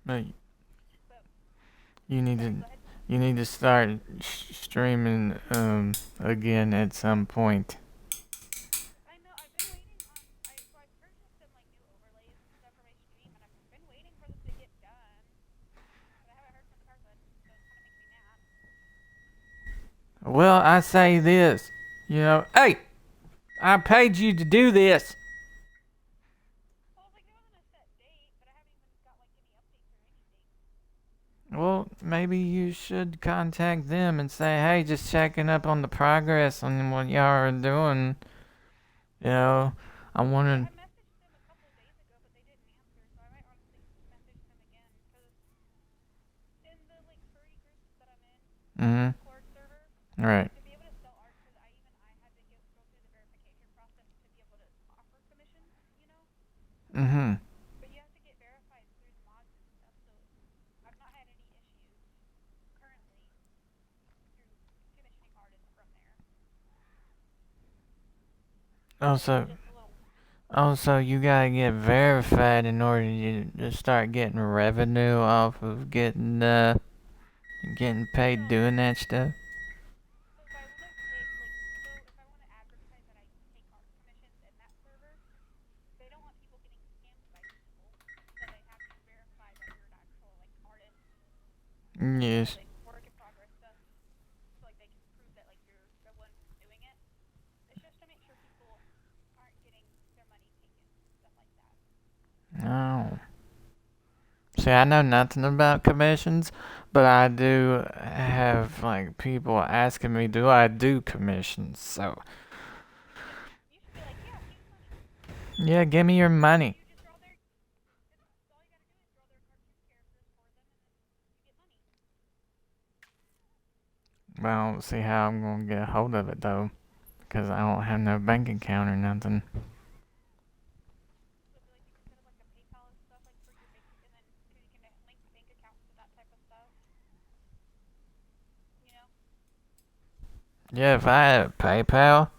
But you need to start streaming again at some point. Well, I say this, hey, I paid you to do this. Well, maybe you should contact them and say, hey, just checking up on the progress on what y'all are doing. I wanted. Mm-hmm. Right. Also, you gotta get verified in order to start getting revenue off of getting paid doing that stuff. Yes. Oh. See, I know nothing about commissions, but I do have like people asking me, do I do commissions? So yeah, give me your money. Well, I don't see how I'm gonna get a hold of it though, because I don't have no bank account or nothing. Yeah, if I had PayPal.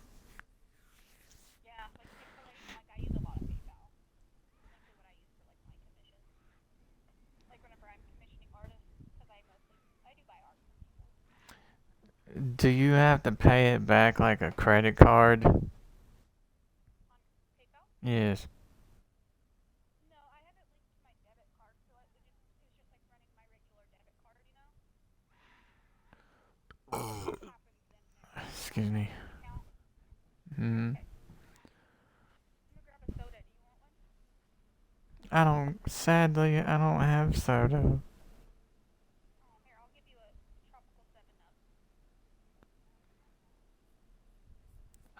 Do you have to pay it back like a credit card? Yes. Excuse me. Sadly, I don't have soda.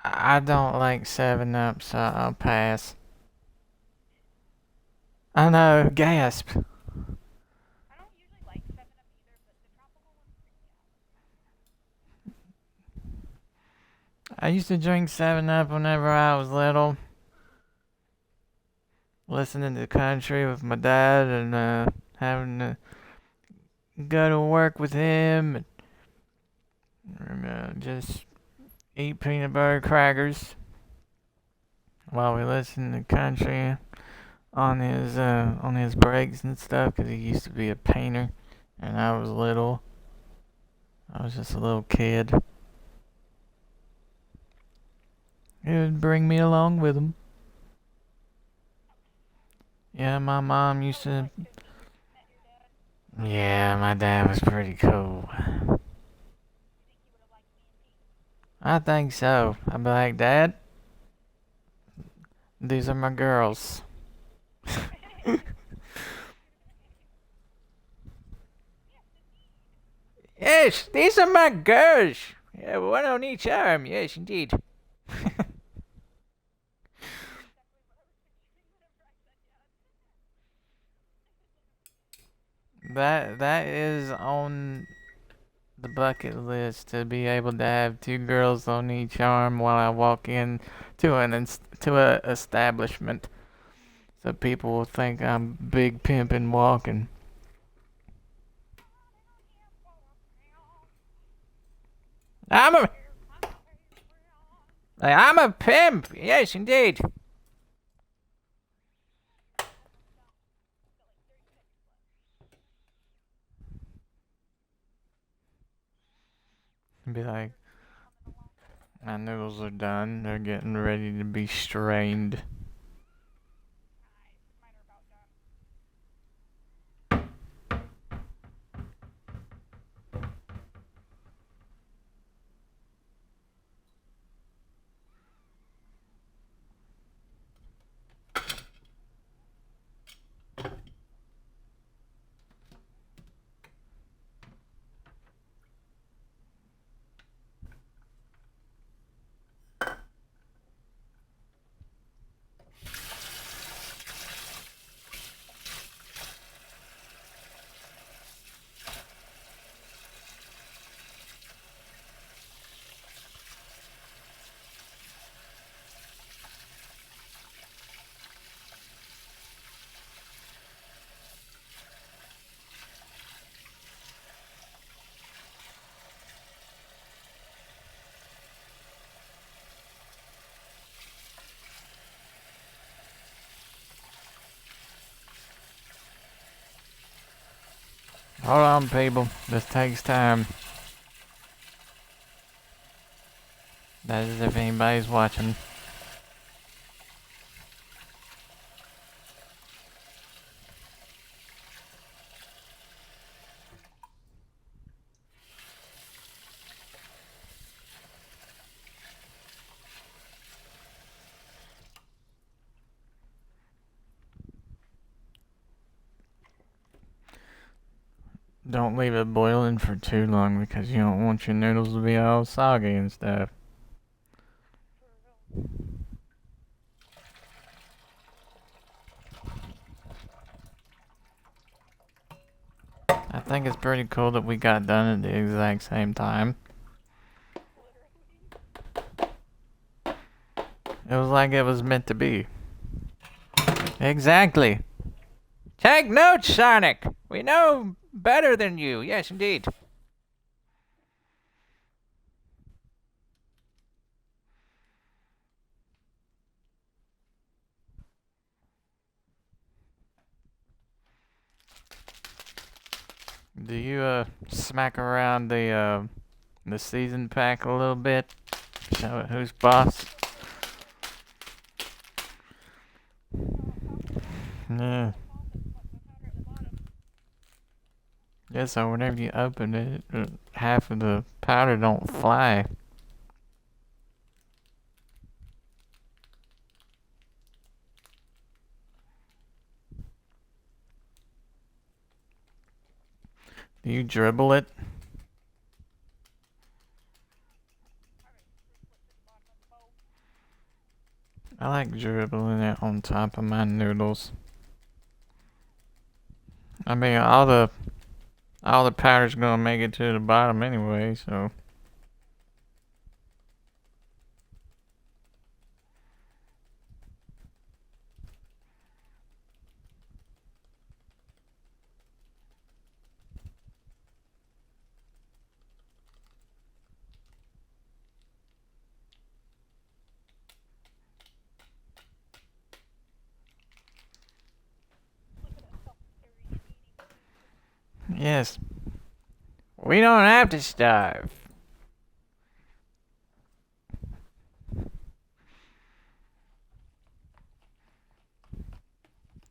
I don't like 7-Up, so I'll pass. I know, gasp. I used to drink 7-Up whenever I was little. Listening to country with my dad and having to go to work with him and just eat peanut butter crackers while we listened to country on his breaks and stuff, because he used to be a painter and I was little. I was just a little kid. He would bring me along with him. Yeah, my mom used to. Yeah, my dad was pretty cool. I think so. I'd be like, Dad, these are my girls. Yes, these are my girls. Yeah, one on each arm. Yes, indeed. That is on the bucket list, to be able to have 2 girls on each arm while I walk in to a establishment, so people will think I'm big pimpin' walking. I'm a pimp. Yes, indeed. Be like, my noodles are done. They're getting ready to be strained. Hold on, people. This takes time. That is if anybody's watching. Don't leave it boiling for too long because you don't want your noodles to be all soggy and stuff. I think it's pretty cool that we got done at the exact same time. It was like it was meant to be. Exactly. Take notes, Sonic! We know better than you. Yes, indeed. Do you smack around the season pack a little bit? Show it who's boss. Yeah. Yeah, so whenever you open it, half of the powder don't fly. Do you dribble it? I like dribbling it on top of my noodles. I mean, all the powder's gonna make it to the bottom anyway, so. Yes. We don't have to starve.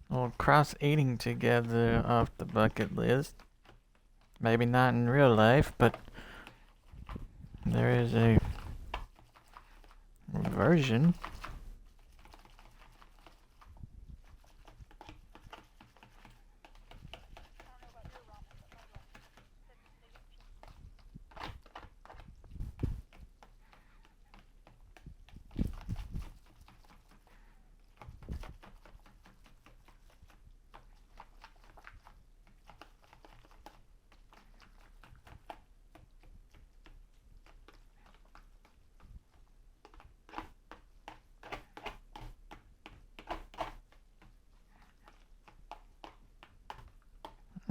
We'll cross eating together off the bucket list. Maybe not in real life, but there is a version.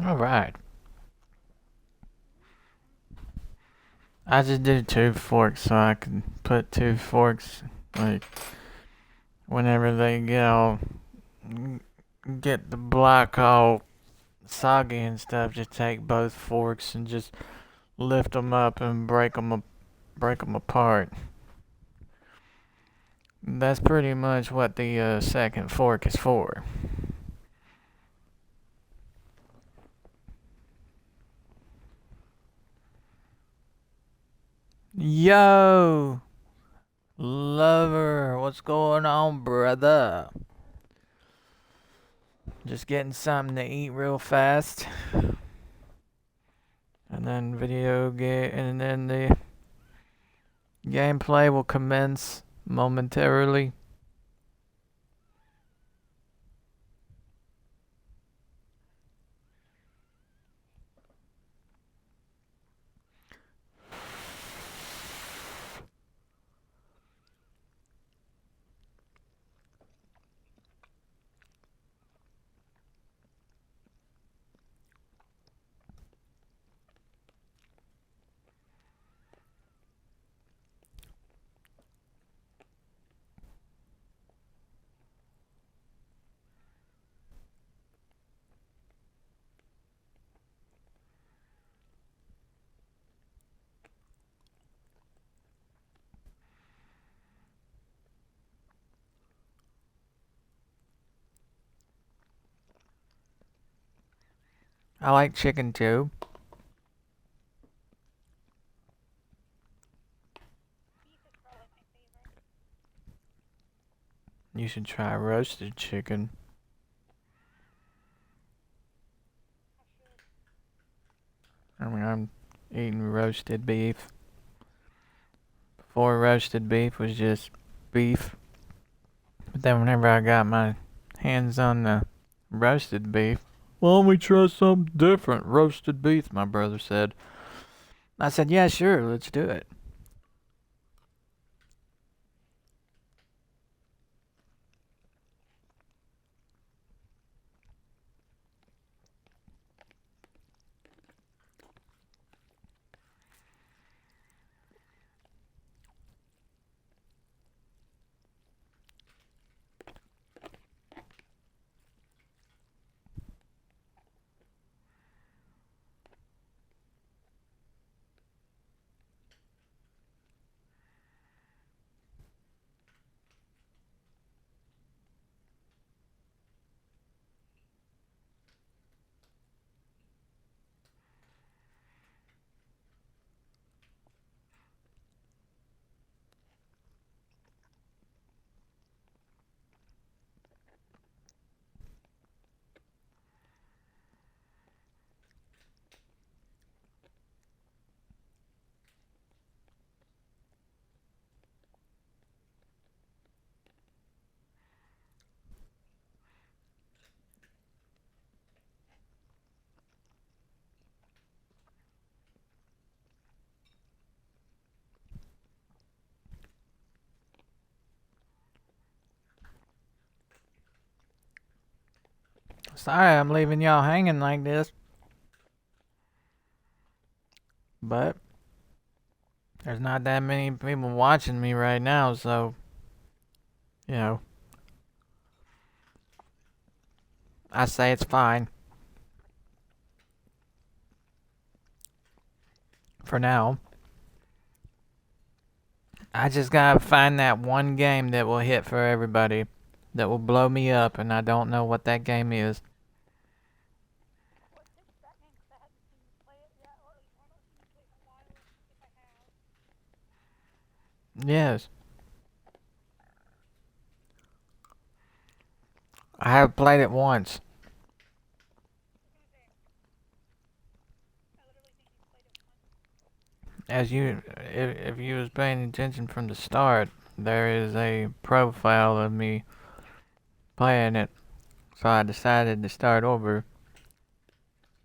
Alright. I just did 2 forks so I can put 2 forks, like, whenever they get the block all soggy and stuff, just take both forks and just lift them up and break them apart. That's pretty much what the second fork is for. Yo! Lover, what's going on, brother? Just getting something to eat real fast. And then and then the gameplay will commence momentarily. I like chicken too. You should try roasted chicken. I mean, I'm eating roasted beef. Before roasted beef was just beef. But then whenever I got my hands on the roasted beef, why don't we try something different? Roasted beef, my brother said. I said, yeah, sure, let's do it. Sorry I'm leaving y'all hanging like this. But there's not that many people watching me right now, so, you know, I say it's fine. For now. I just gotta find that one game that will hit for everybody. That will blow me up, and I don't know what that game is. Yes. I have played it once. As you, if you was paying attention from the start, there is a profile of me playing it. So I decided to start over.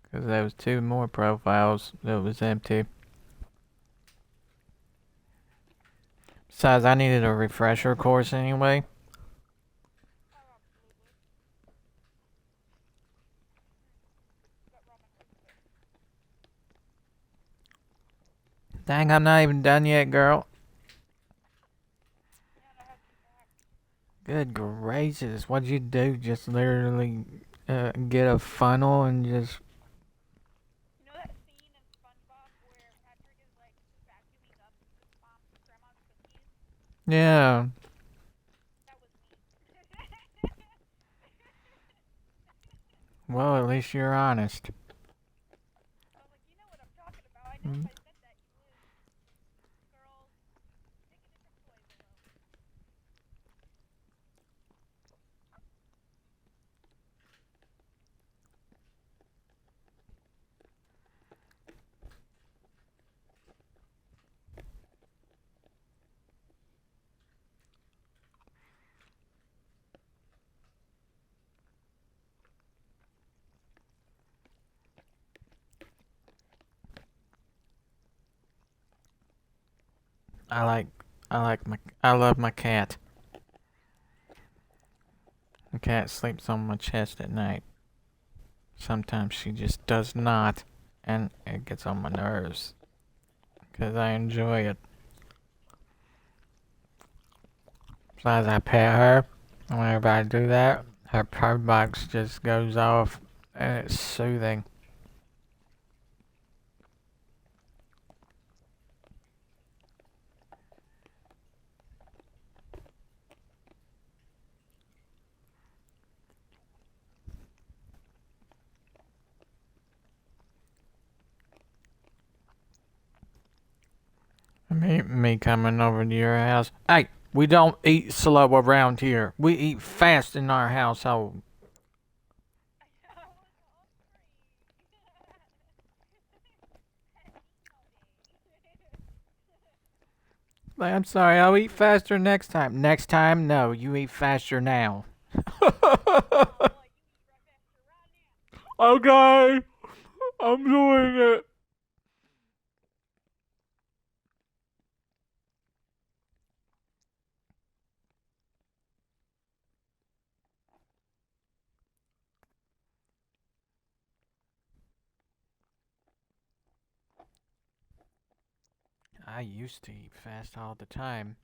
Because there was 2 more profiles that was empty. Besides, I needed a refresher course anyway. Dang, I'm not even done yet, girl. Good gracious, what'd you do? Just literally get a funnel and just... Yeah. Well, at least you're honest. Mm. I love my cat. The cat sleeps on my chest at night. Sometimes she just does not, and it gets on my nerves. Because I enjoy it. Besides, I pet her, and whenever I do that, her purr box just goes off, and it's soothing. Me coming over to your house. Hey, we don't eat slow around here. We eat fast in our household. I'm sorry, I'll eat faster next time. Next time, no, you eat faster now. Okay, I'm doing it. I used to eat fast all the time.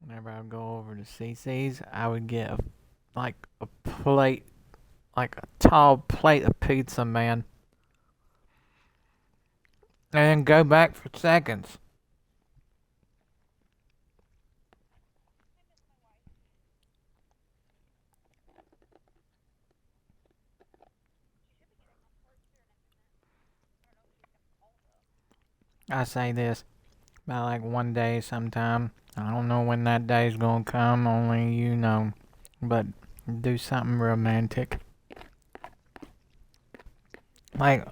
Whenever I would go over to CC's, I would get a plate, like a tall plate of pizza, man. And then go back for seconds. I say this about like one day sometime. I don't know when that day's gonna come, only you know. But do something romantic. Like,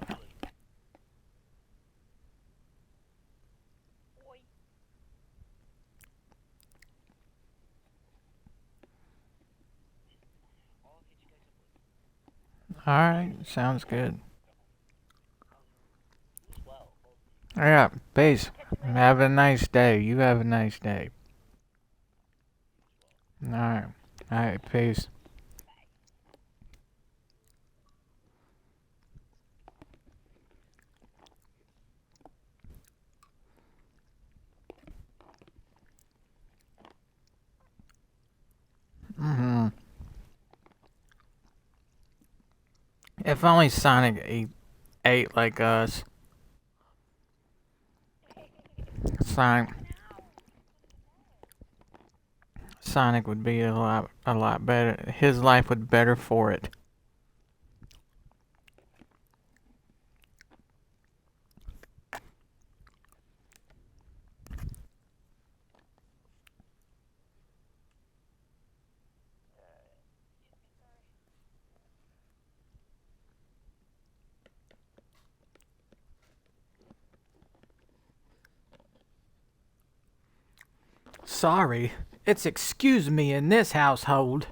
alright, sounds good. Yeah, peace. Have a nice day. You have a nice day. Alright. Alright, peace. If only Sonic ate like us. Sonic would be a lot better. His life would be better for it. Sorry, it's excuse me in this household.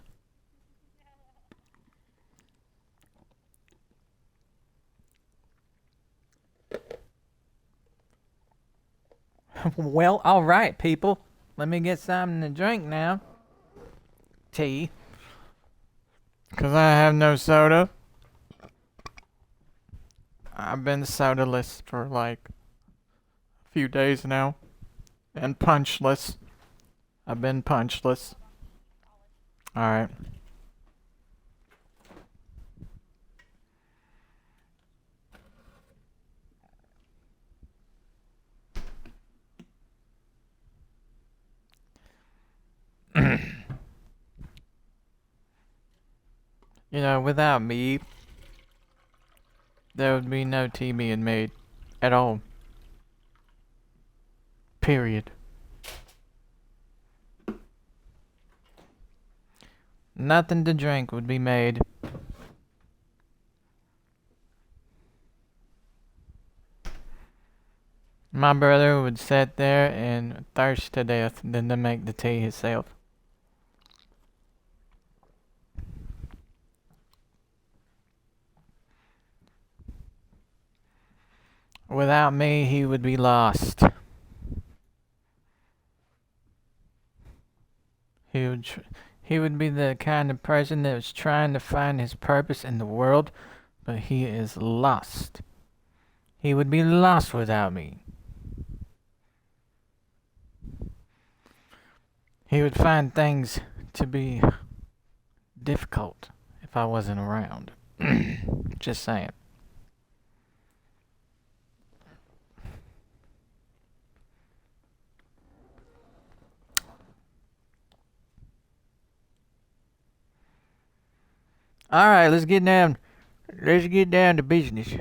Well, alright, people. Let me get something to drink now. Tea. Because I have no soda. I've been sodaless for like a few days now. And punchless. I've been punchless. Alright. You know, without me, there would be no tea being made at all. Period. Nothing to drink would be made. My brother would sit there and thirst to death than to make the tea himself. Without me, he would be lost. He would be the kind of person that was trying to find his purpose in the world, but he is lost. He would be lost without me. He would find things to be difficult if I wasn't around. Just saying. Alright, let's get down let's get down to business.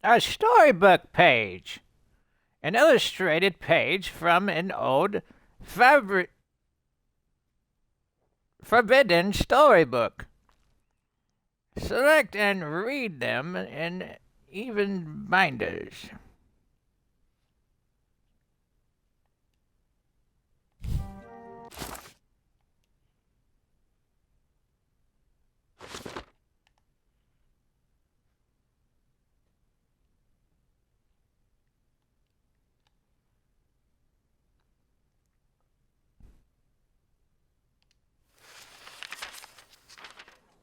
A storybook page. An illustrated page from an old forbidden storybook. Select and read them in even binders.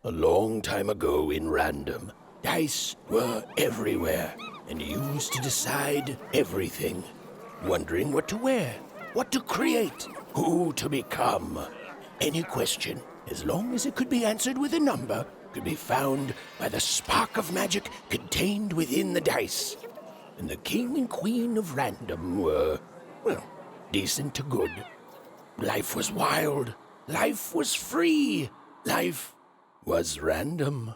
A long time ago in Random, dice were everywhere and used to decide everything. Wondering what to wear, what to create, who to become. Any question, as long as it could be answered with a number, could be found by the spark of magic contained within the dice. And the king and queen of Random were, well, decent to good. Life was wild. Life was free. Life was random.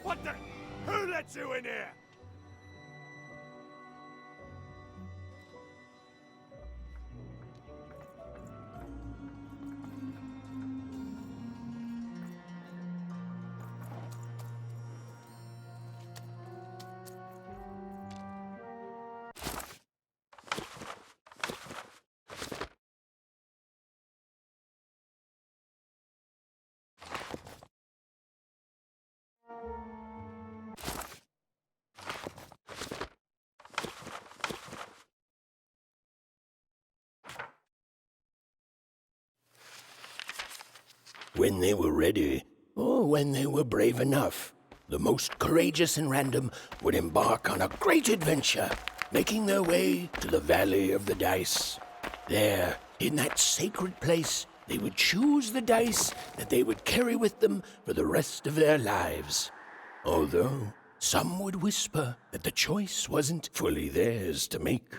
What the? Who let you in here? When they were ready, or when they were brave enough, the most courageous in Random would embark on a great adventure, making their way to the Valley of the Dice. There, in that sacred place, they would choose the dice that they would carry with them for the rest of their lives. Although some would whisper that the choice wasn't fully theirs to make.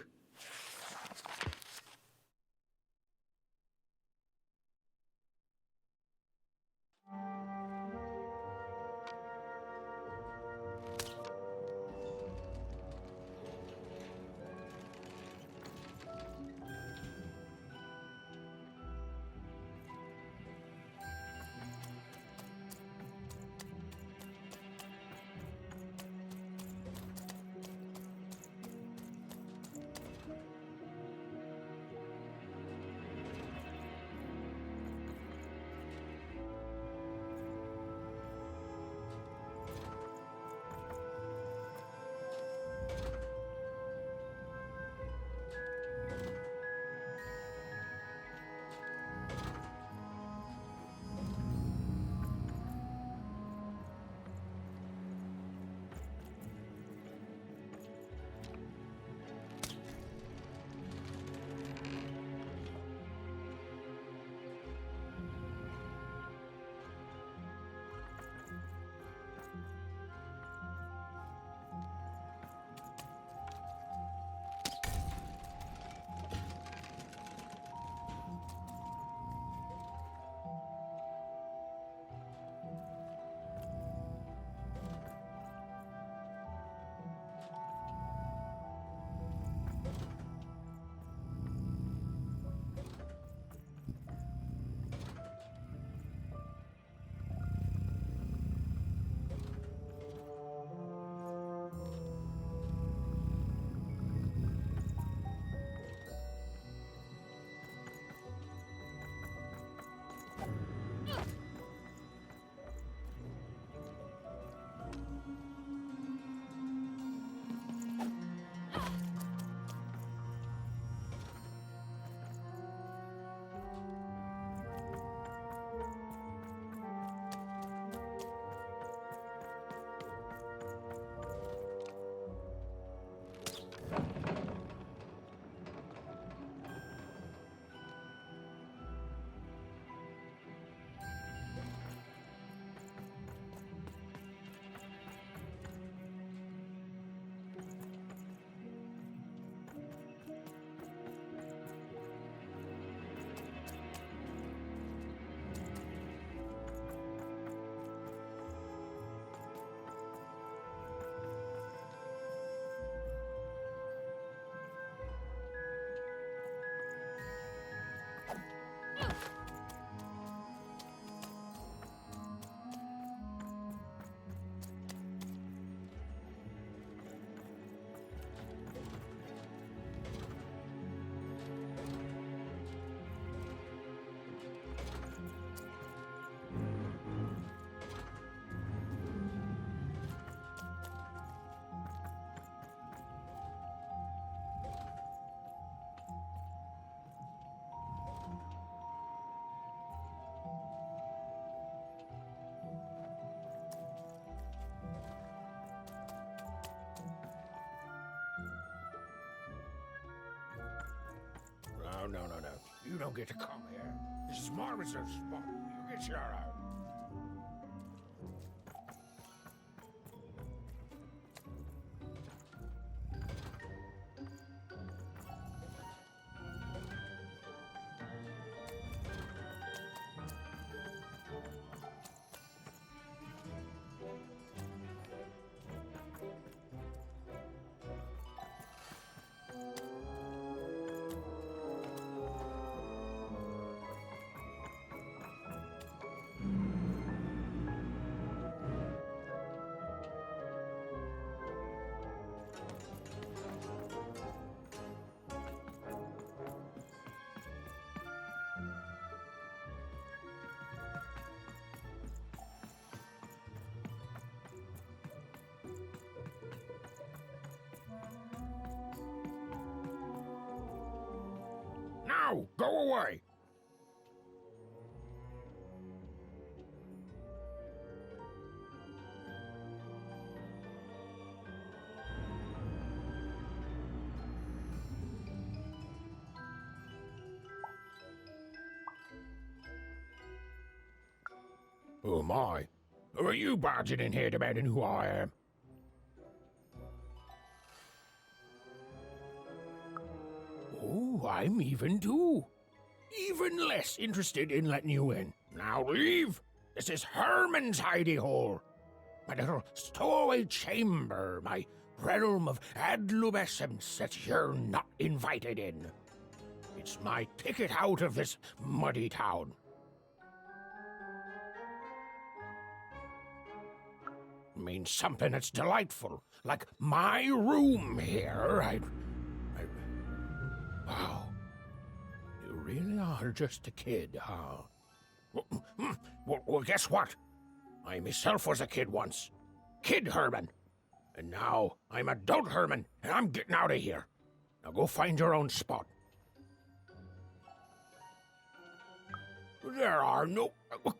no. You don't get to come here. This is my reserved spot. You get your out. Now, go away! Who am I? Who are you barging in here demanding who I am? Oh, I'm even too. Even less interested in letting you in. Now leave. This is Herman's hidey hole. My little stowaway chamber, my realm of adlubescence that you're not invited in. It's my ticket out of this muddy town. Means something that's delightful, like my room here. Wow. You really are just a kid, huh? Well, guess what? I myself was a kid once. Kid Herman. And now I'm adult Herman, and I'm getting out of here. Now go find your own spot. There are no...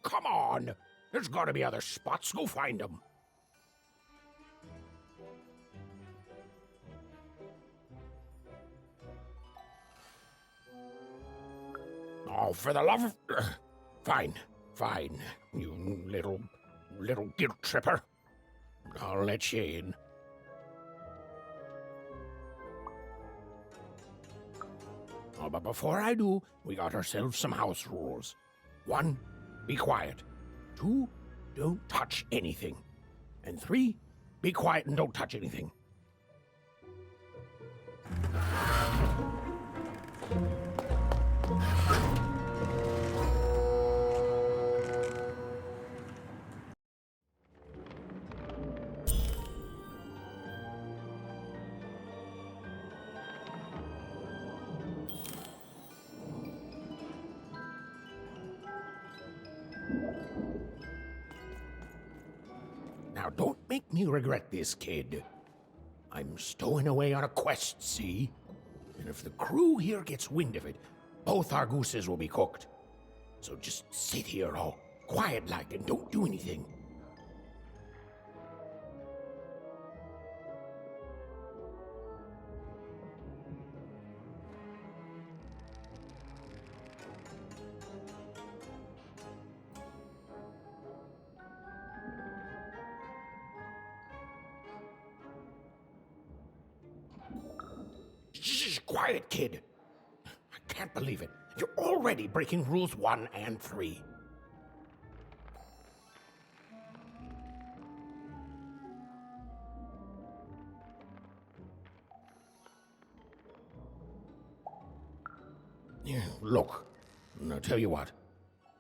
Come on. There's got to be other spots. Go find them. Oh, for the love of... Fine, you little guilt tripper. I'll let you in. Oh, but before I do, we got ourselves some house rules. 1, be quiet. 2, don't touch anything. And 3, be quiet and don't touch anything. Now, don't make me regret this, kid. I'm stowing away on a quest, see? And if the crew here gets wind of it, both our gooses will be cooked. So just sit here all quiet-like and don't do anything. Shh, quiet, kid. I can't believe it. You're already breaking rules 1 and 3. Yeah, look, I'll tell you what.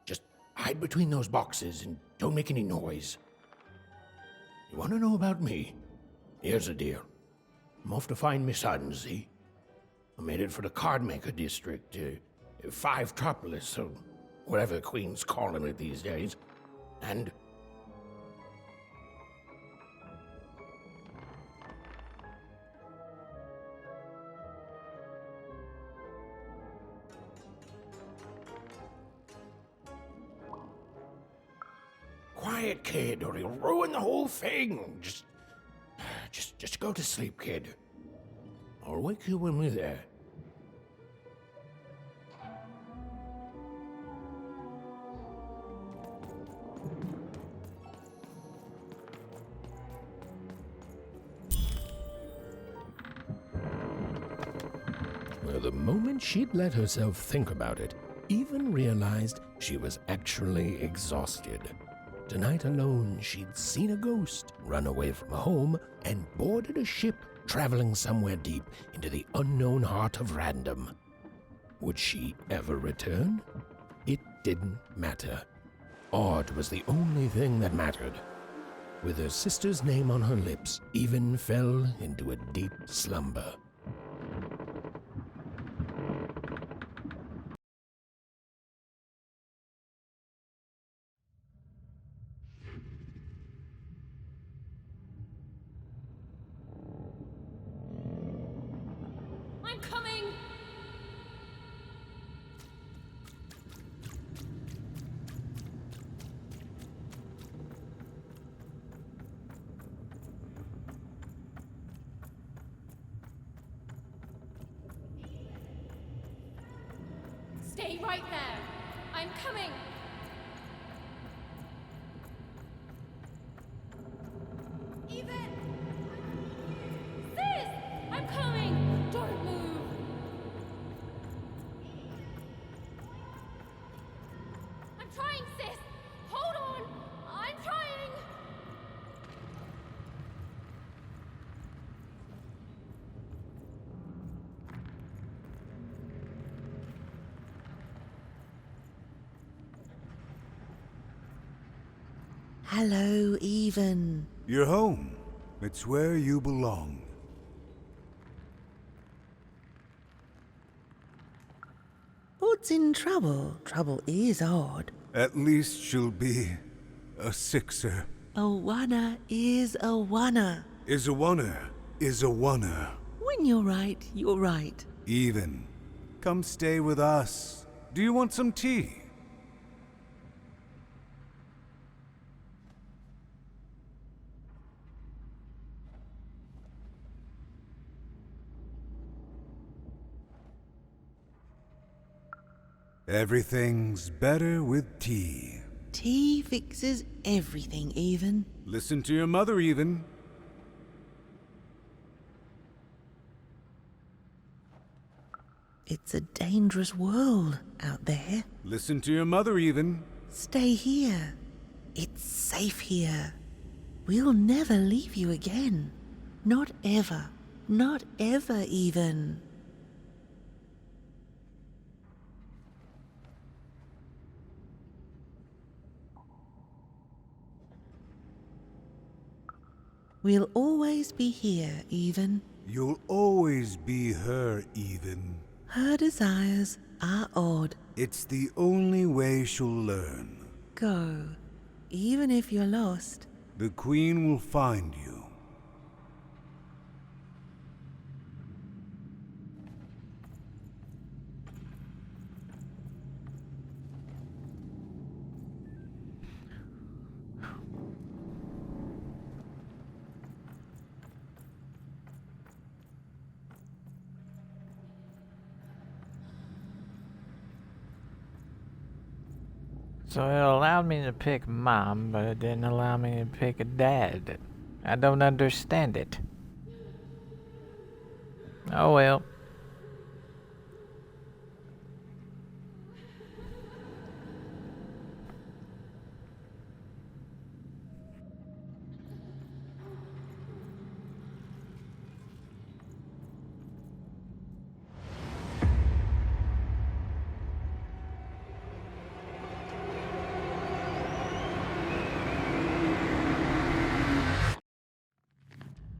Just hide between those boxes and don't make any noise. You want to know about me? Here's the deal. I'm off to find my son, see? I'm headed for the Cardmaker district, 5-tropolis, or whatever the Queen's calling it these days. And... Quiet, kid, or you'll ruin the whole thing. Just go to sleep, kid. I'll wake you when we're there. Well, the moment she'd let herself think about it, Even realized she was actually exhausted. Tonight alone, she'd seen a ghost, run away from home, and boarded a ship traveling somewhere deep into the unknown heart of Random. Would she ever return? It didn't matter. Odd was the only thing that mattered. With her sister's name on her lips, Even fell into a deep slumber. I'm coming! Stay right there! I'm coming! Even! Sis! I'm coming! Don't move! I'm trying, sis! Hold on! I'm trying! Hello, Even. You're home. It's where you belong. What's in trouble? Trouble is odd. At least she'll be a sixer. A wanna is a wanna. Is a oneer. Is a oneer. When you're right, you're right. Even. Come stay with us. Do you want some tea? Everything's better with tea. Tea fixes everything, Even. Listen to your mother, Even. It's a dangerous world out there. Listen to your mother, Even. Stay here. It's safe here. We'll never leave you again. Not ever. Not ever, Even. We'll always be here, Even. You'll always be her, Even. Her desires are odd. It's the only way she'll learn. Go. Even if you're lost. The Queen will find you. So it allowed me to pick mom, but it didn't allow me to pick a dad. I don't understand it. Oh well.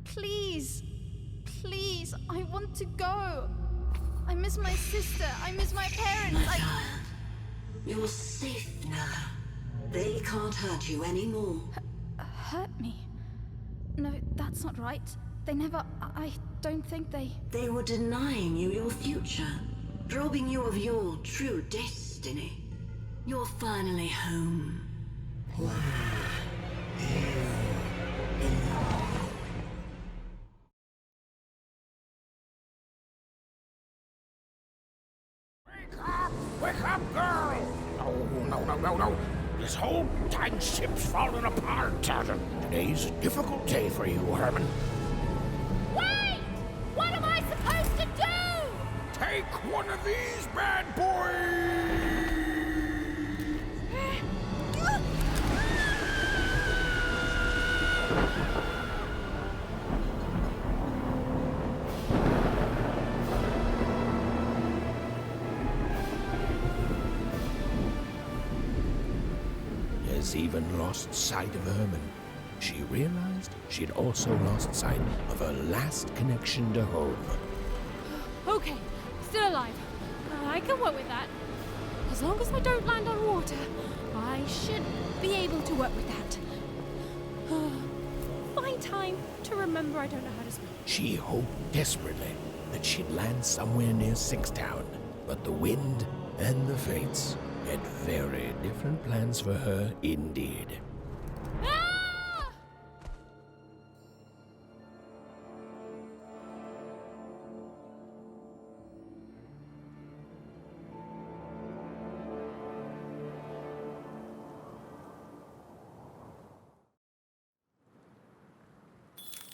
Please, please, I want to go. I miss my sister. I miss my parents. You're safe now. They can't hurt you anymore. Hurt me? No, that's not right. They never. I don't think they. They were denying you your future, robbing you of your true destiny. You're finally home. Wake up, girl! No. This whole dang ship's falling apart. Today's a difficult day for you, Herman. Wait! What am I supposed to do? Take one of these bad boys! Has even lost sight of Herman. She realized she'd also lost sight of her last connection to home. Okay, still alive. I can work with that. As long as I don't land on water, I should be able to work with that. Find time to remember I don't know how to swim. She hoped desperately that she'd land somewhere near Sixtown, but the wind and the fates had very different plans for her indeed.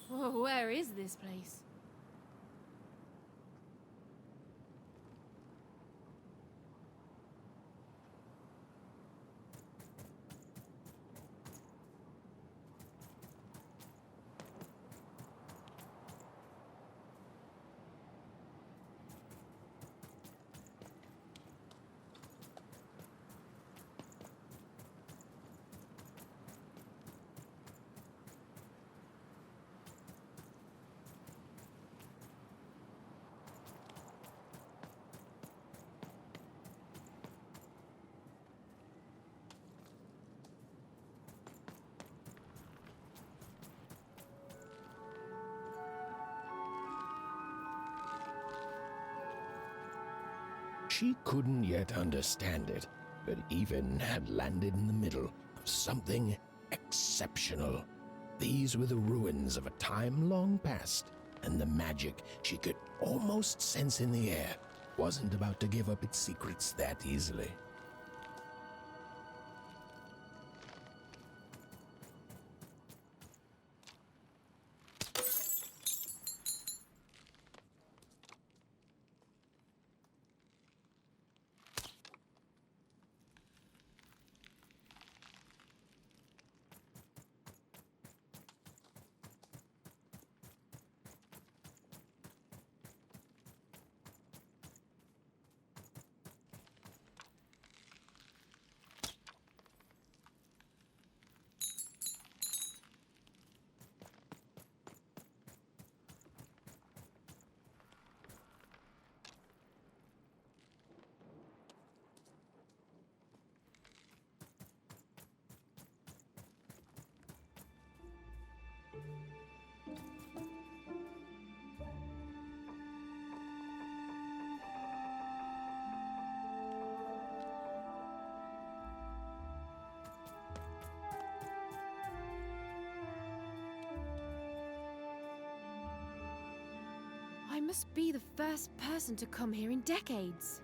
Whoa, where is this place? She couldn't yet understand it, but Even had landed in the middle of something exceptional. These were the ruins of a time long past, and the magic she could almost sense in the air wasn't about to give up its secrets that easily. I must be the first person to come here in decades.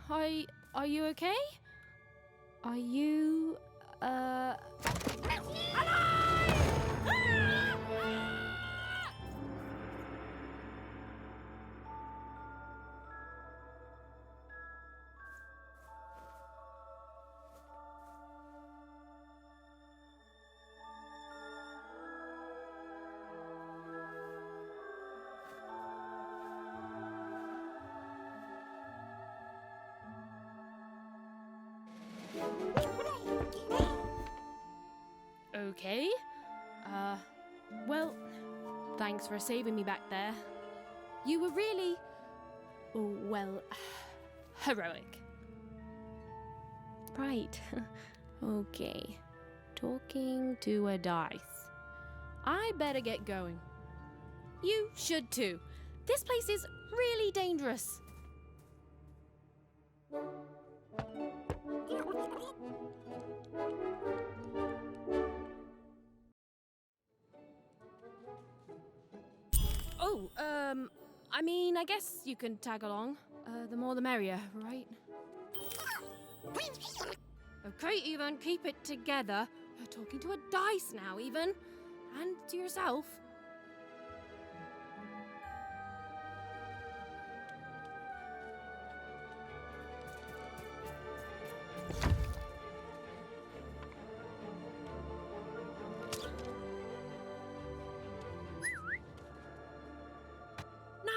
Hey, are you okay? Are you, okay? Well, thanks for saving me back there. You were really, well, heroic. Right. Okay. Talking to a dice. I better get going. You should too. This place is really dangerous. Oh, I mean, I guess you can tag along. The more the merrier, right? Okay, Even, keep it together. You're talking to a dice now, Even. And to yourself.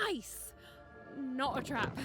Nice! Not a trap.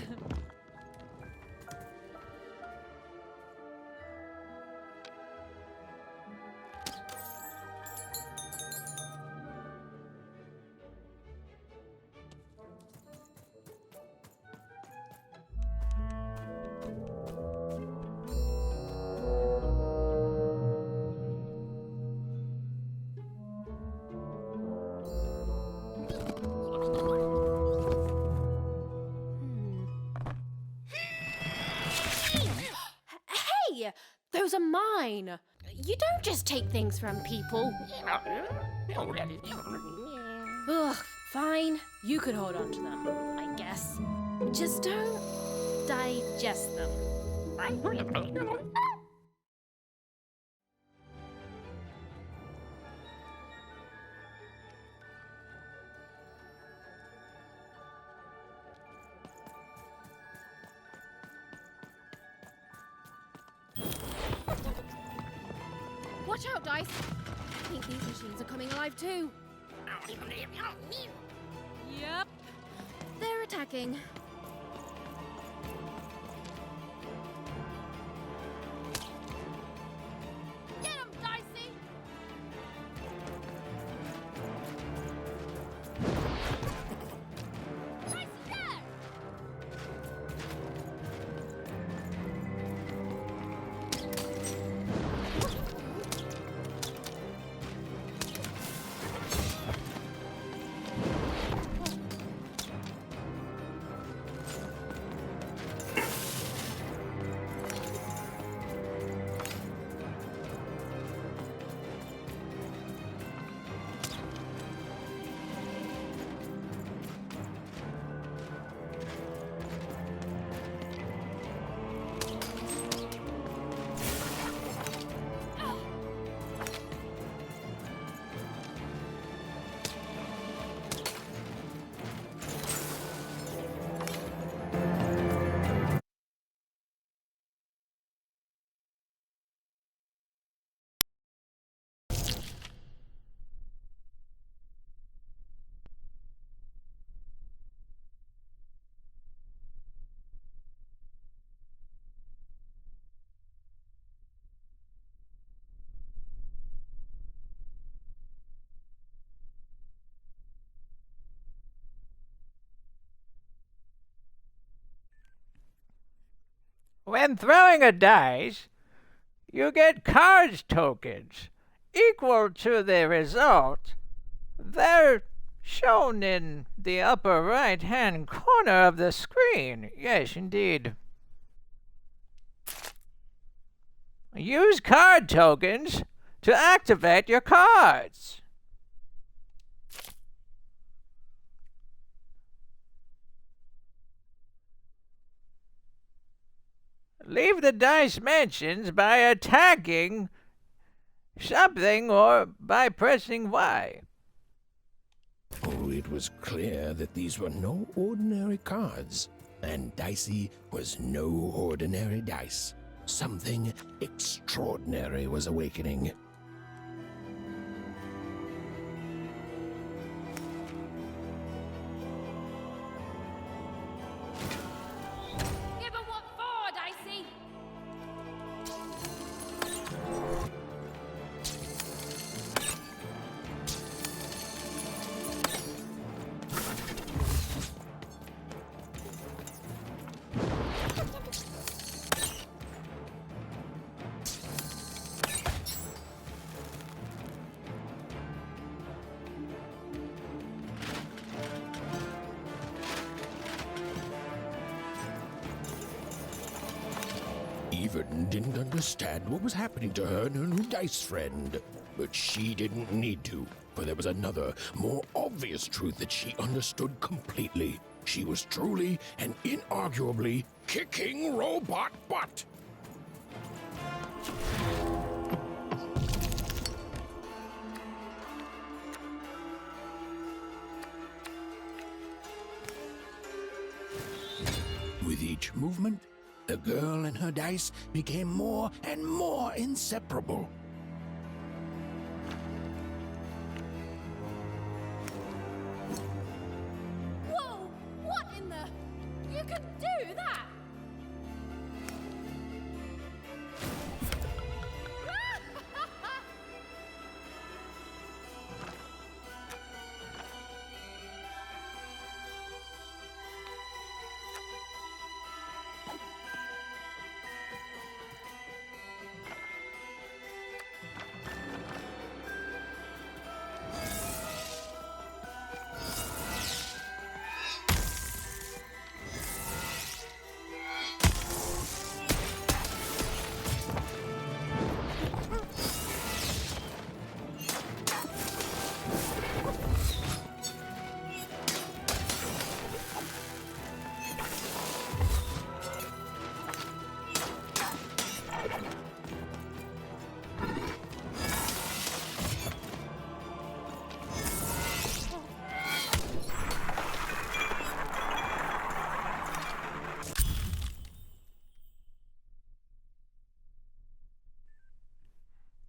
Those are mine. You don't just take things from people. Ugh, fine. You could hold on to them, I guess. Just don't digest them. Watch out, Dice! I think these machines are coming alive too. Yep. They're attacking. Get him, Dicey! Dicey, there! When throwing a dice, you get cards tokens equal to the result. They're shown in the upper right-hand corner of the screen. Yes, indeed. Use card tokens to activate your cards. Leave the dice mentions by attacking something or by pressing Y. Oh, it was clear that these were no ordinary cards, and Dicey was no ordinary dice. Something extraordinary was awakening. Give 'em what for, Dicey? Even didn't understand what was happening to her and her new dice friend. But she didn't need to, for there was another, more obvious truth that she understood completely. She was truly and inarguably kicking robot butt. With each movement, the girl and her dice became more and more inseparable. Whoa! What in the... You can do that!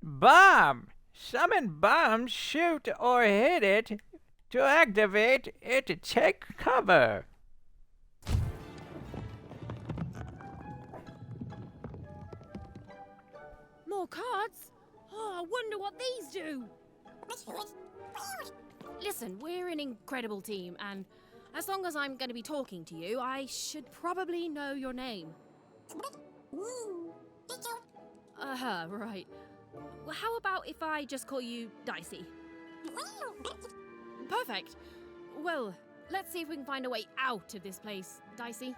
Bomb! Summon bomb, shoot or hit it. To activate it, take cover. More cards? Oh, I wonder what these do. Listen, we're an incredible team, and as long as I'm going to be talking to you, I should probably know your name. Right. Well, how about if I just call you Dicey? Perfect. Well, let's see if we can find a way out of this place, Dicey.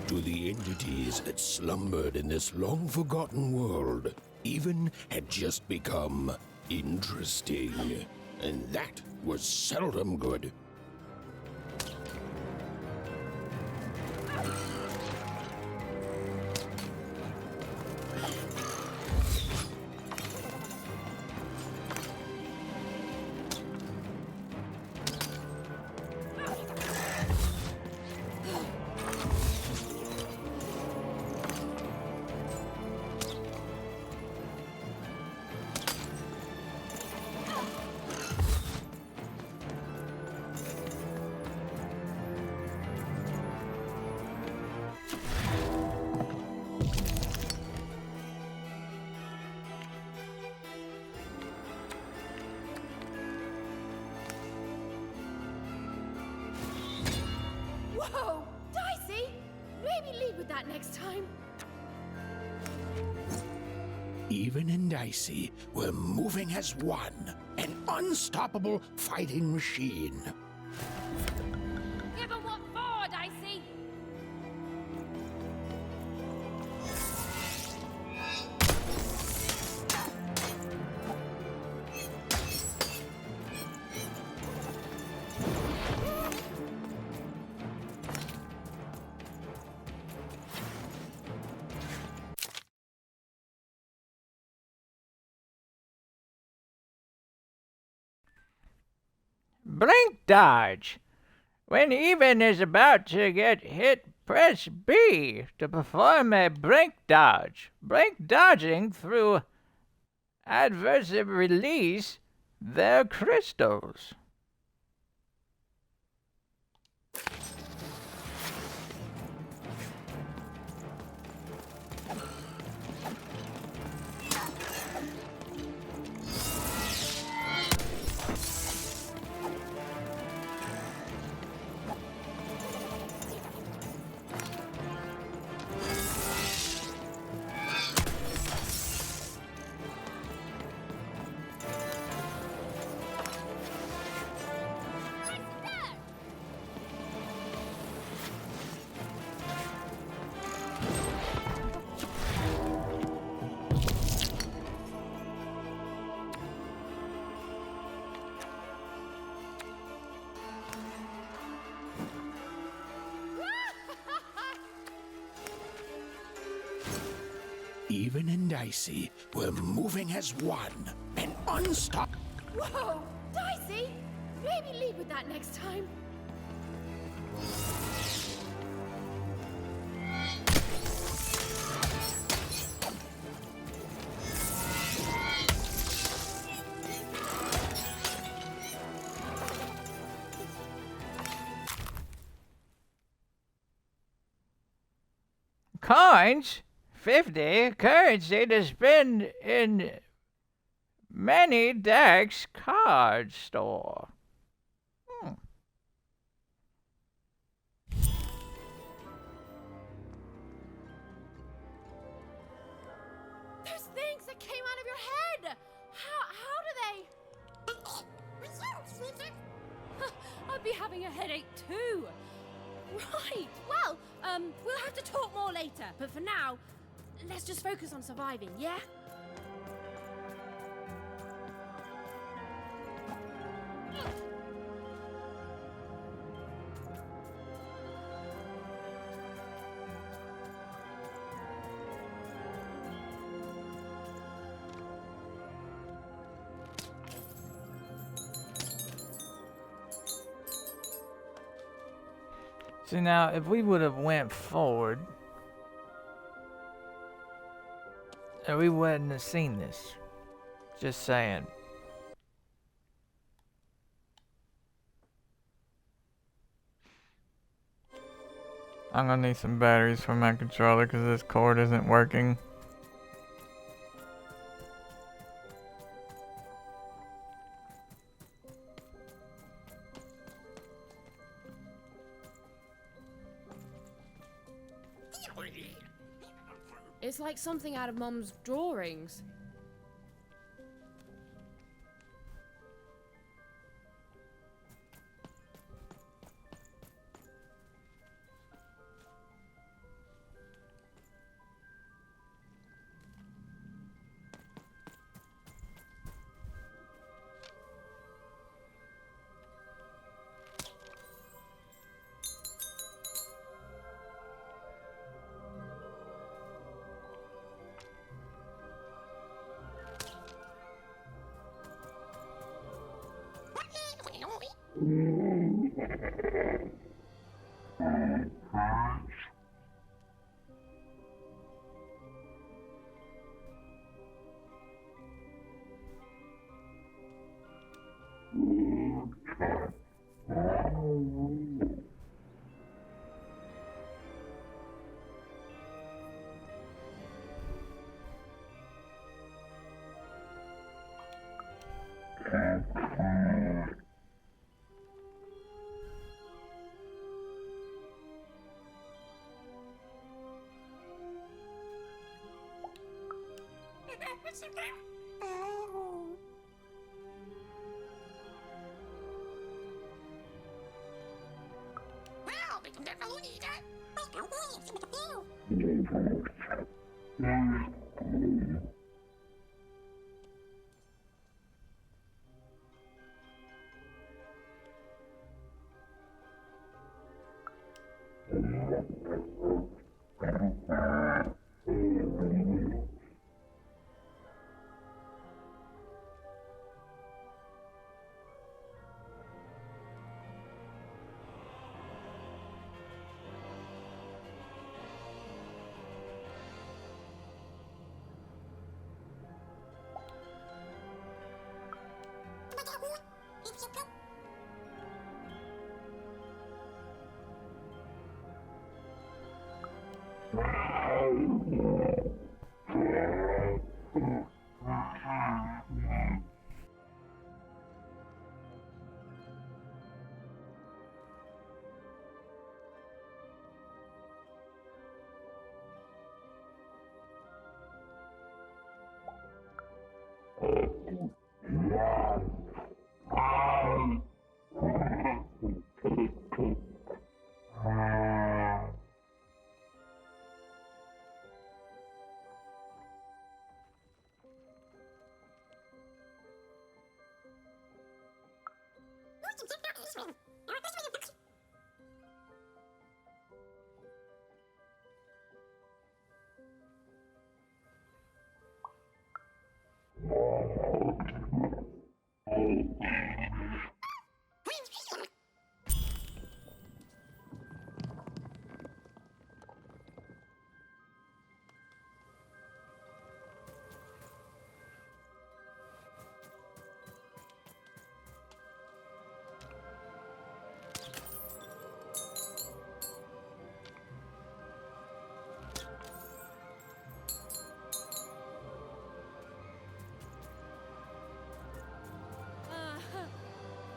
To the entities that slumbered in this long-forgotten world, even had just become interesting. And that was seldom good. Even and Dicey were moving as one, an unstoppable fighting machine. Give 'em what for, Dicey! Blink dodge. When Even is about to get hit, press B to perform a blink dodge. Blink dodging through adversive release their crystals. Even and Dicey were moving as one, an unstoppable. Whoa! Dicey! Maybe lead with that next time. Coins? 50 currency to spend in many decks card store. Those things that came out of your head! How do they... I'd be having a headache too. Right, well, we'll have to talk more later, but for now, let's just focus on surviving, yeah? See, now, if we would have went forward, we wouldn't have seen this. Just saying. I'm gonna need some batteries for my controller because this cord isn't working. It's like something out of Mum's drawings.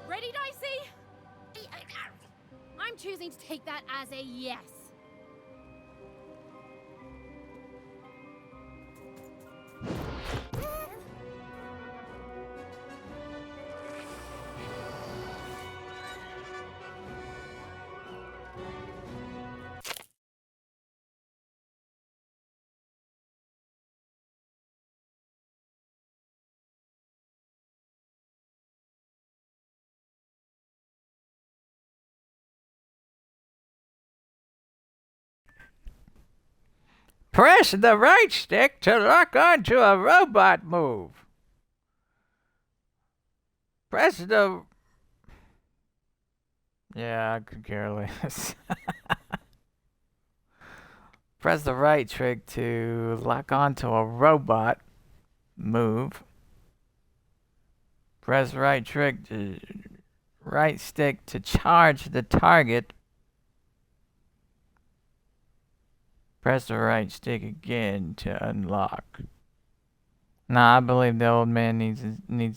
Ready, Dicey? I'm choosing to take that as a yes. Press the right stick to lock onto a robot move. Press the... Yeah, I could care less. Press the right trick to lock onto a robot move. Press right stick to charge the target. Press the right stick again to unlock. Nah, I believe the old man needs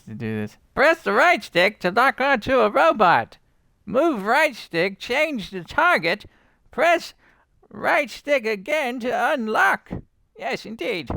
to do this. Press the right stick to lock onto a robot. Move right stick, change the target. Press right stick again to unlock. Yes, indeed.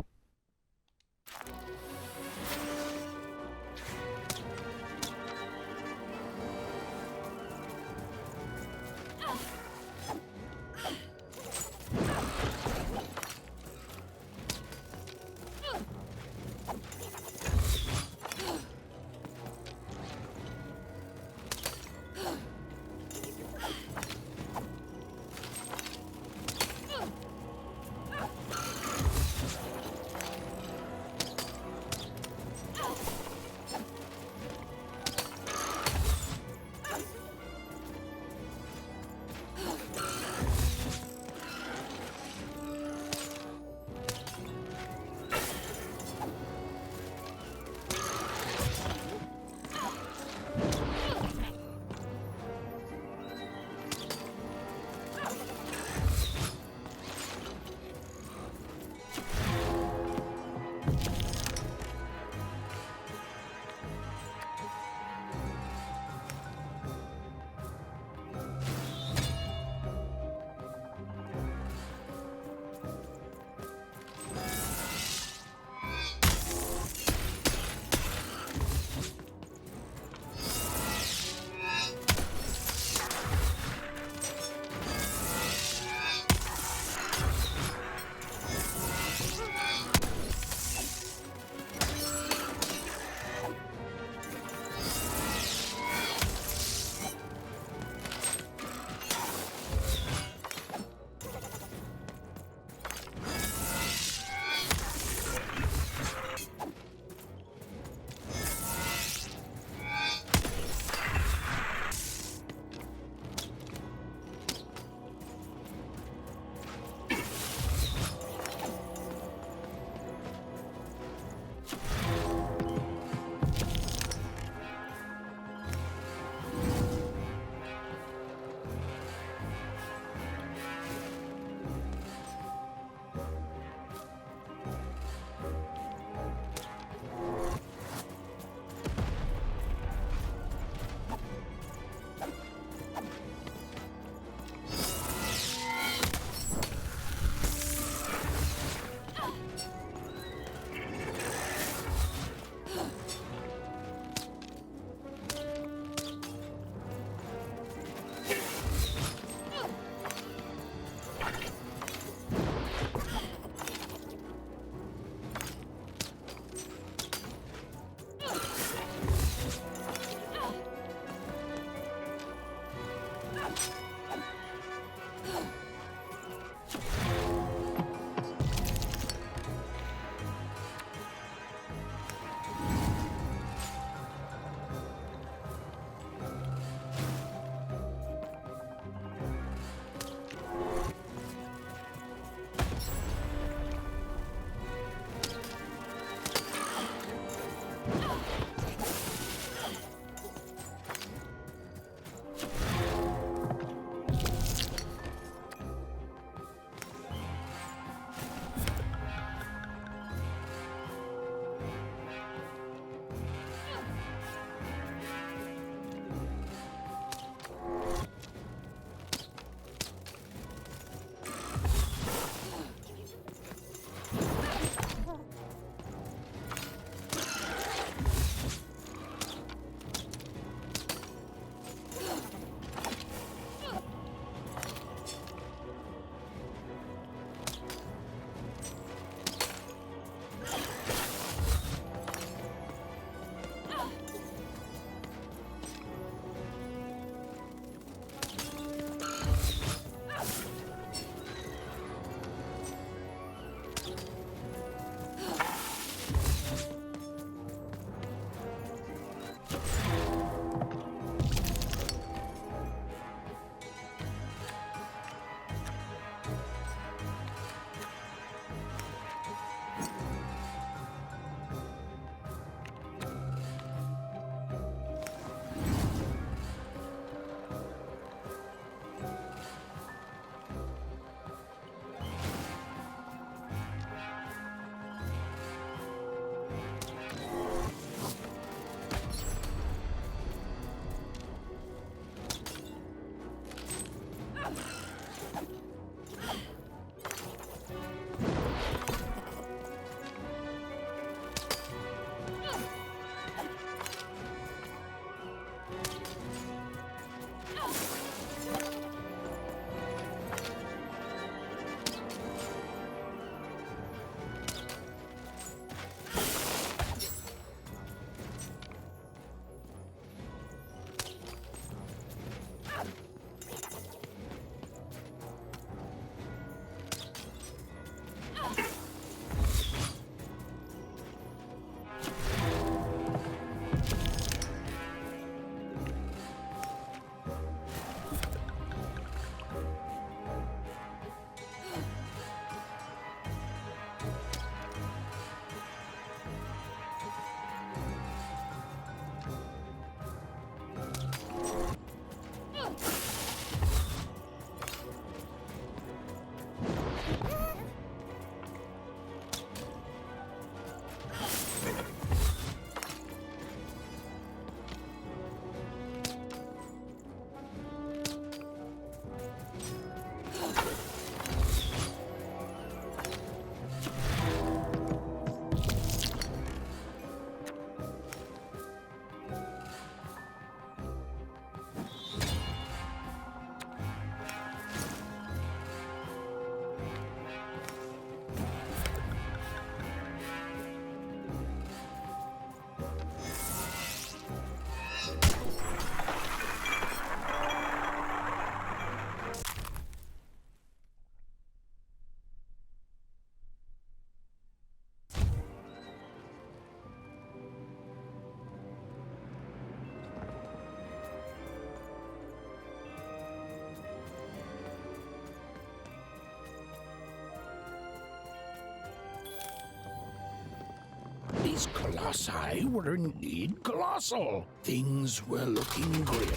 These colossi were indeed colossal. Things were looking grim.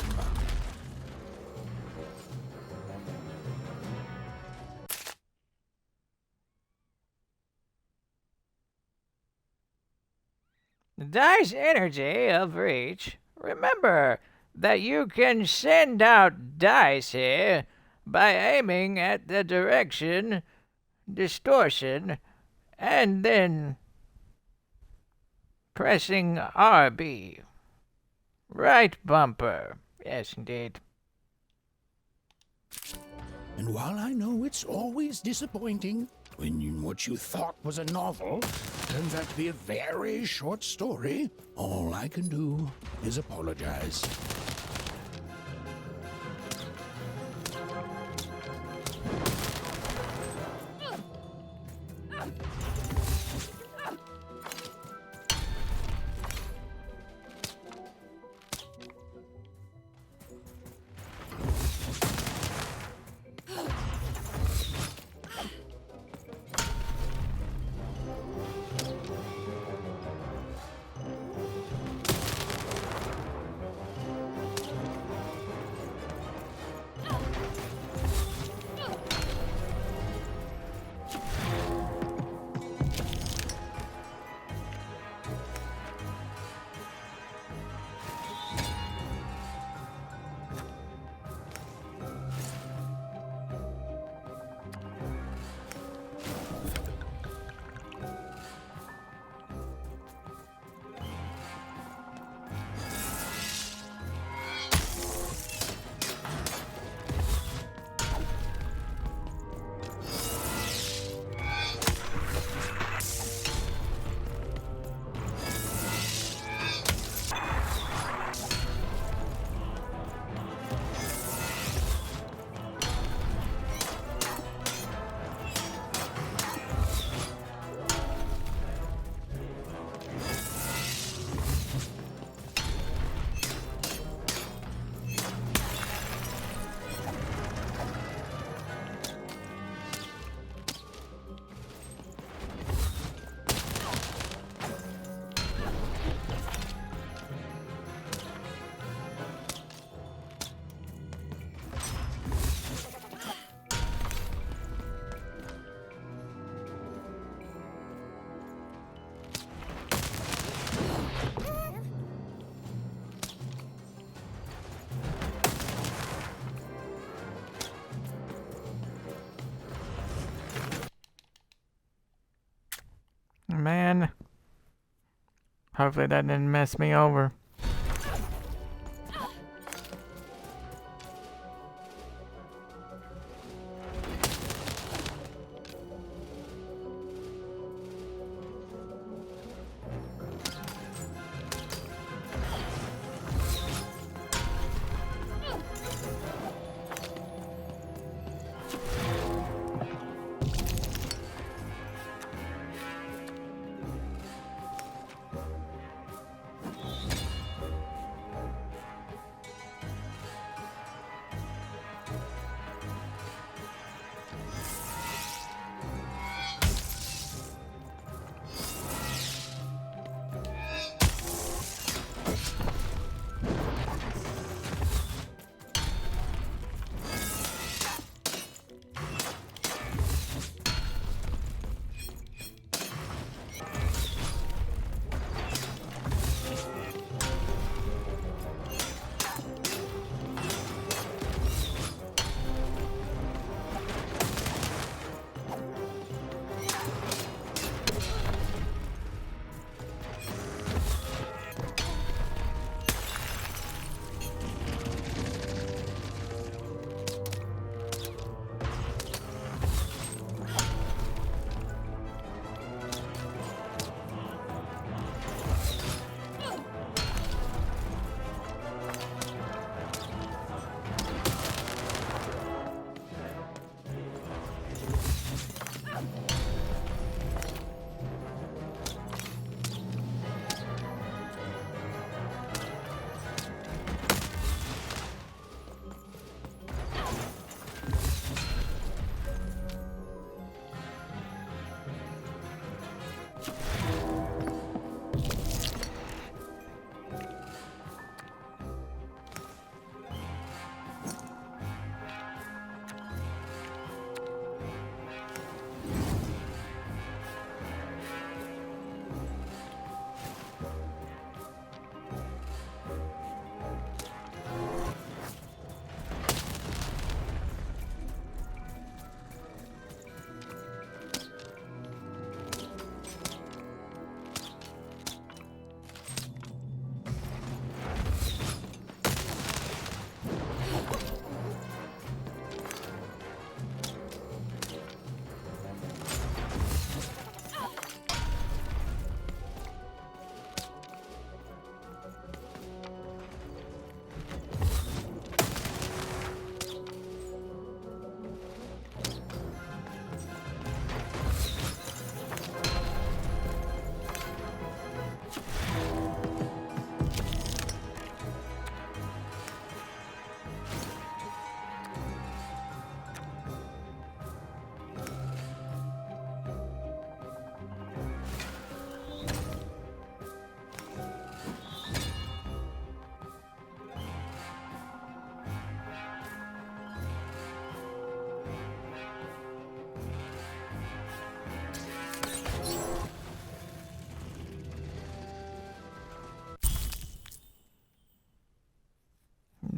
The dice energy of reach. Remember that you can send out dice here by aiming at the direction, distortion, and then pressing RB. Right bumper. Yes, indeed. And while I know it's always disappointing when what you thought was a novel turns out to be a very short story, all I can do is apologize. Man. Hopefully that didn't mess me over.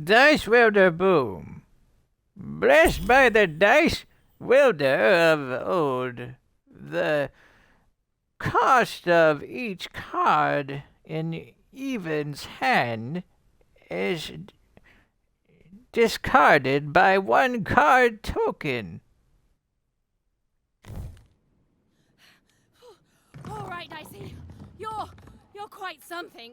Dice Wielder Boom. Blessed by the dice wielder of old, the cost of each card in Even's hand is discarded by one card token. All right, Dicey. You're quite something.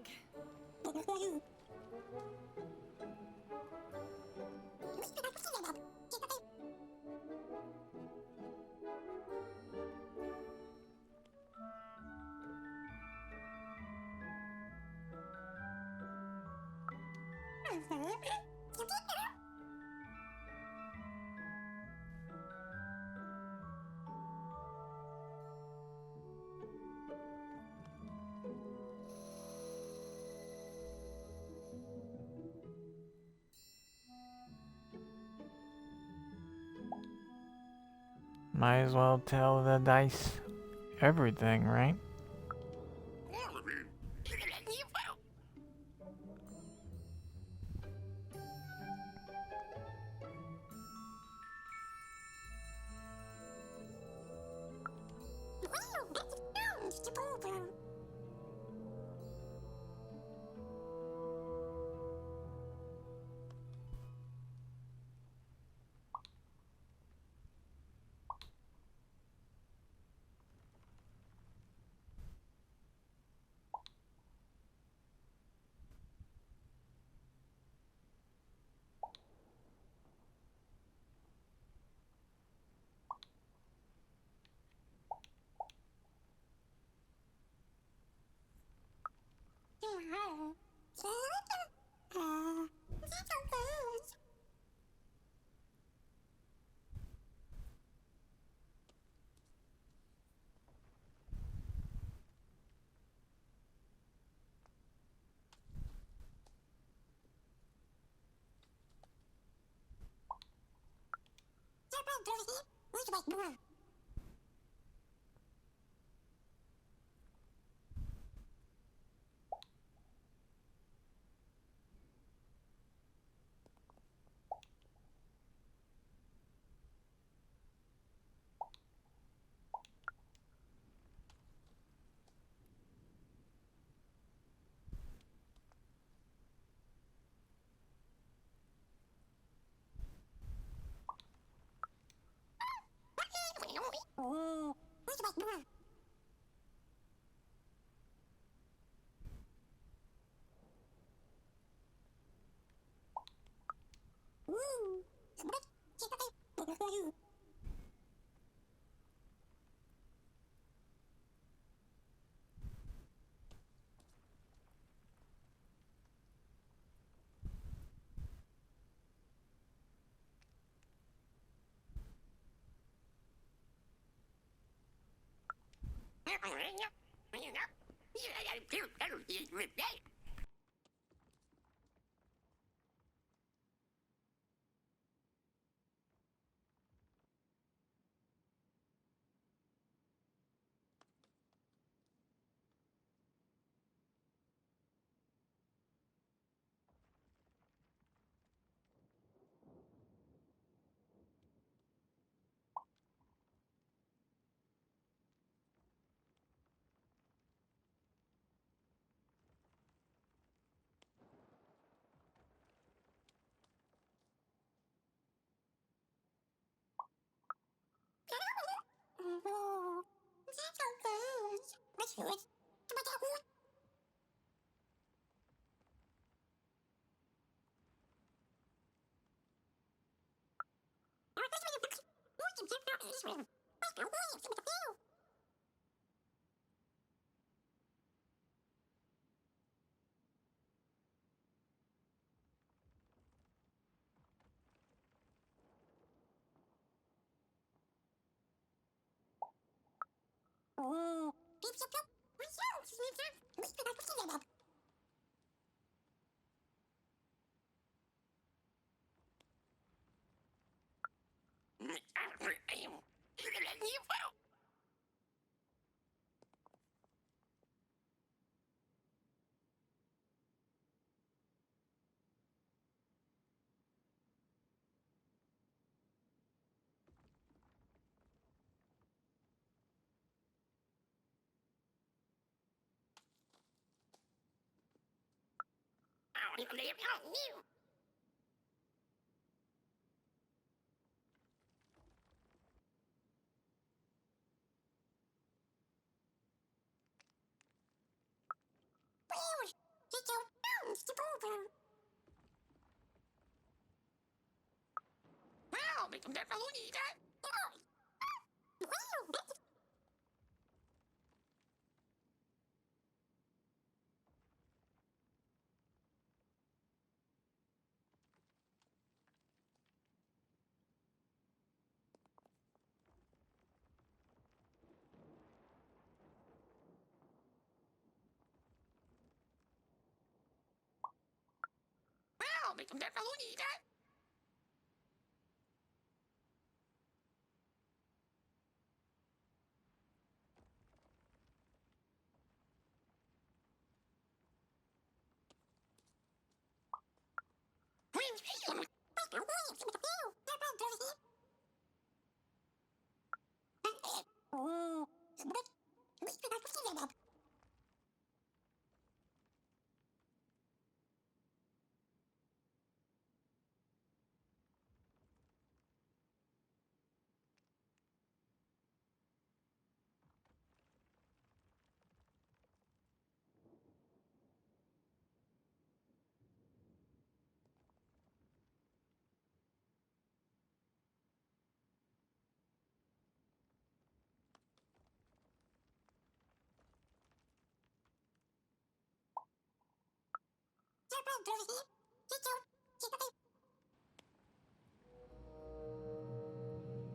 Might as well tell the dice everything, right?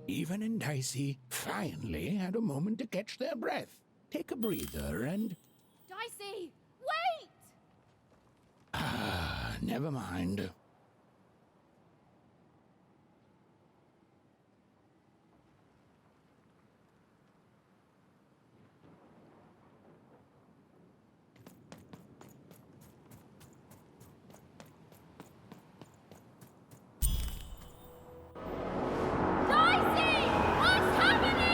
Even and Dicey finally had a moment to catch their breath, take a breather, and... Dicey, wait! Ah, never mind. Dicey! What's happening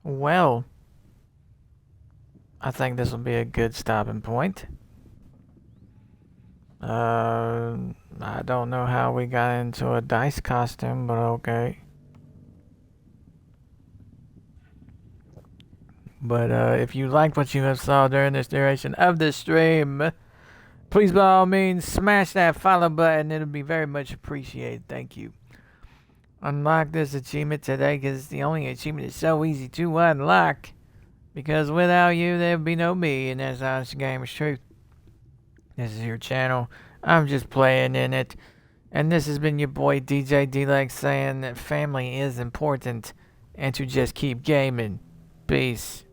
Well, I think this will be a good stopping point. I don't know how we got into a dice costume, but okay. But if you liked what you have saw during this duration of the stream, please by all means smash that follow button. It'll be very much appreciated. Thank you. Unlock this achievement today because it's the only achievement that's so easy to unlock. Because without you, there'd be no me, and that's Honest Gamer's Truth. This is your channel. I'm just playing in it. And this has been your boy DJ D-Lex saying that family is important and to just keep gaming. Peace.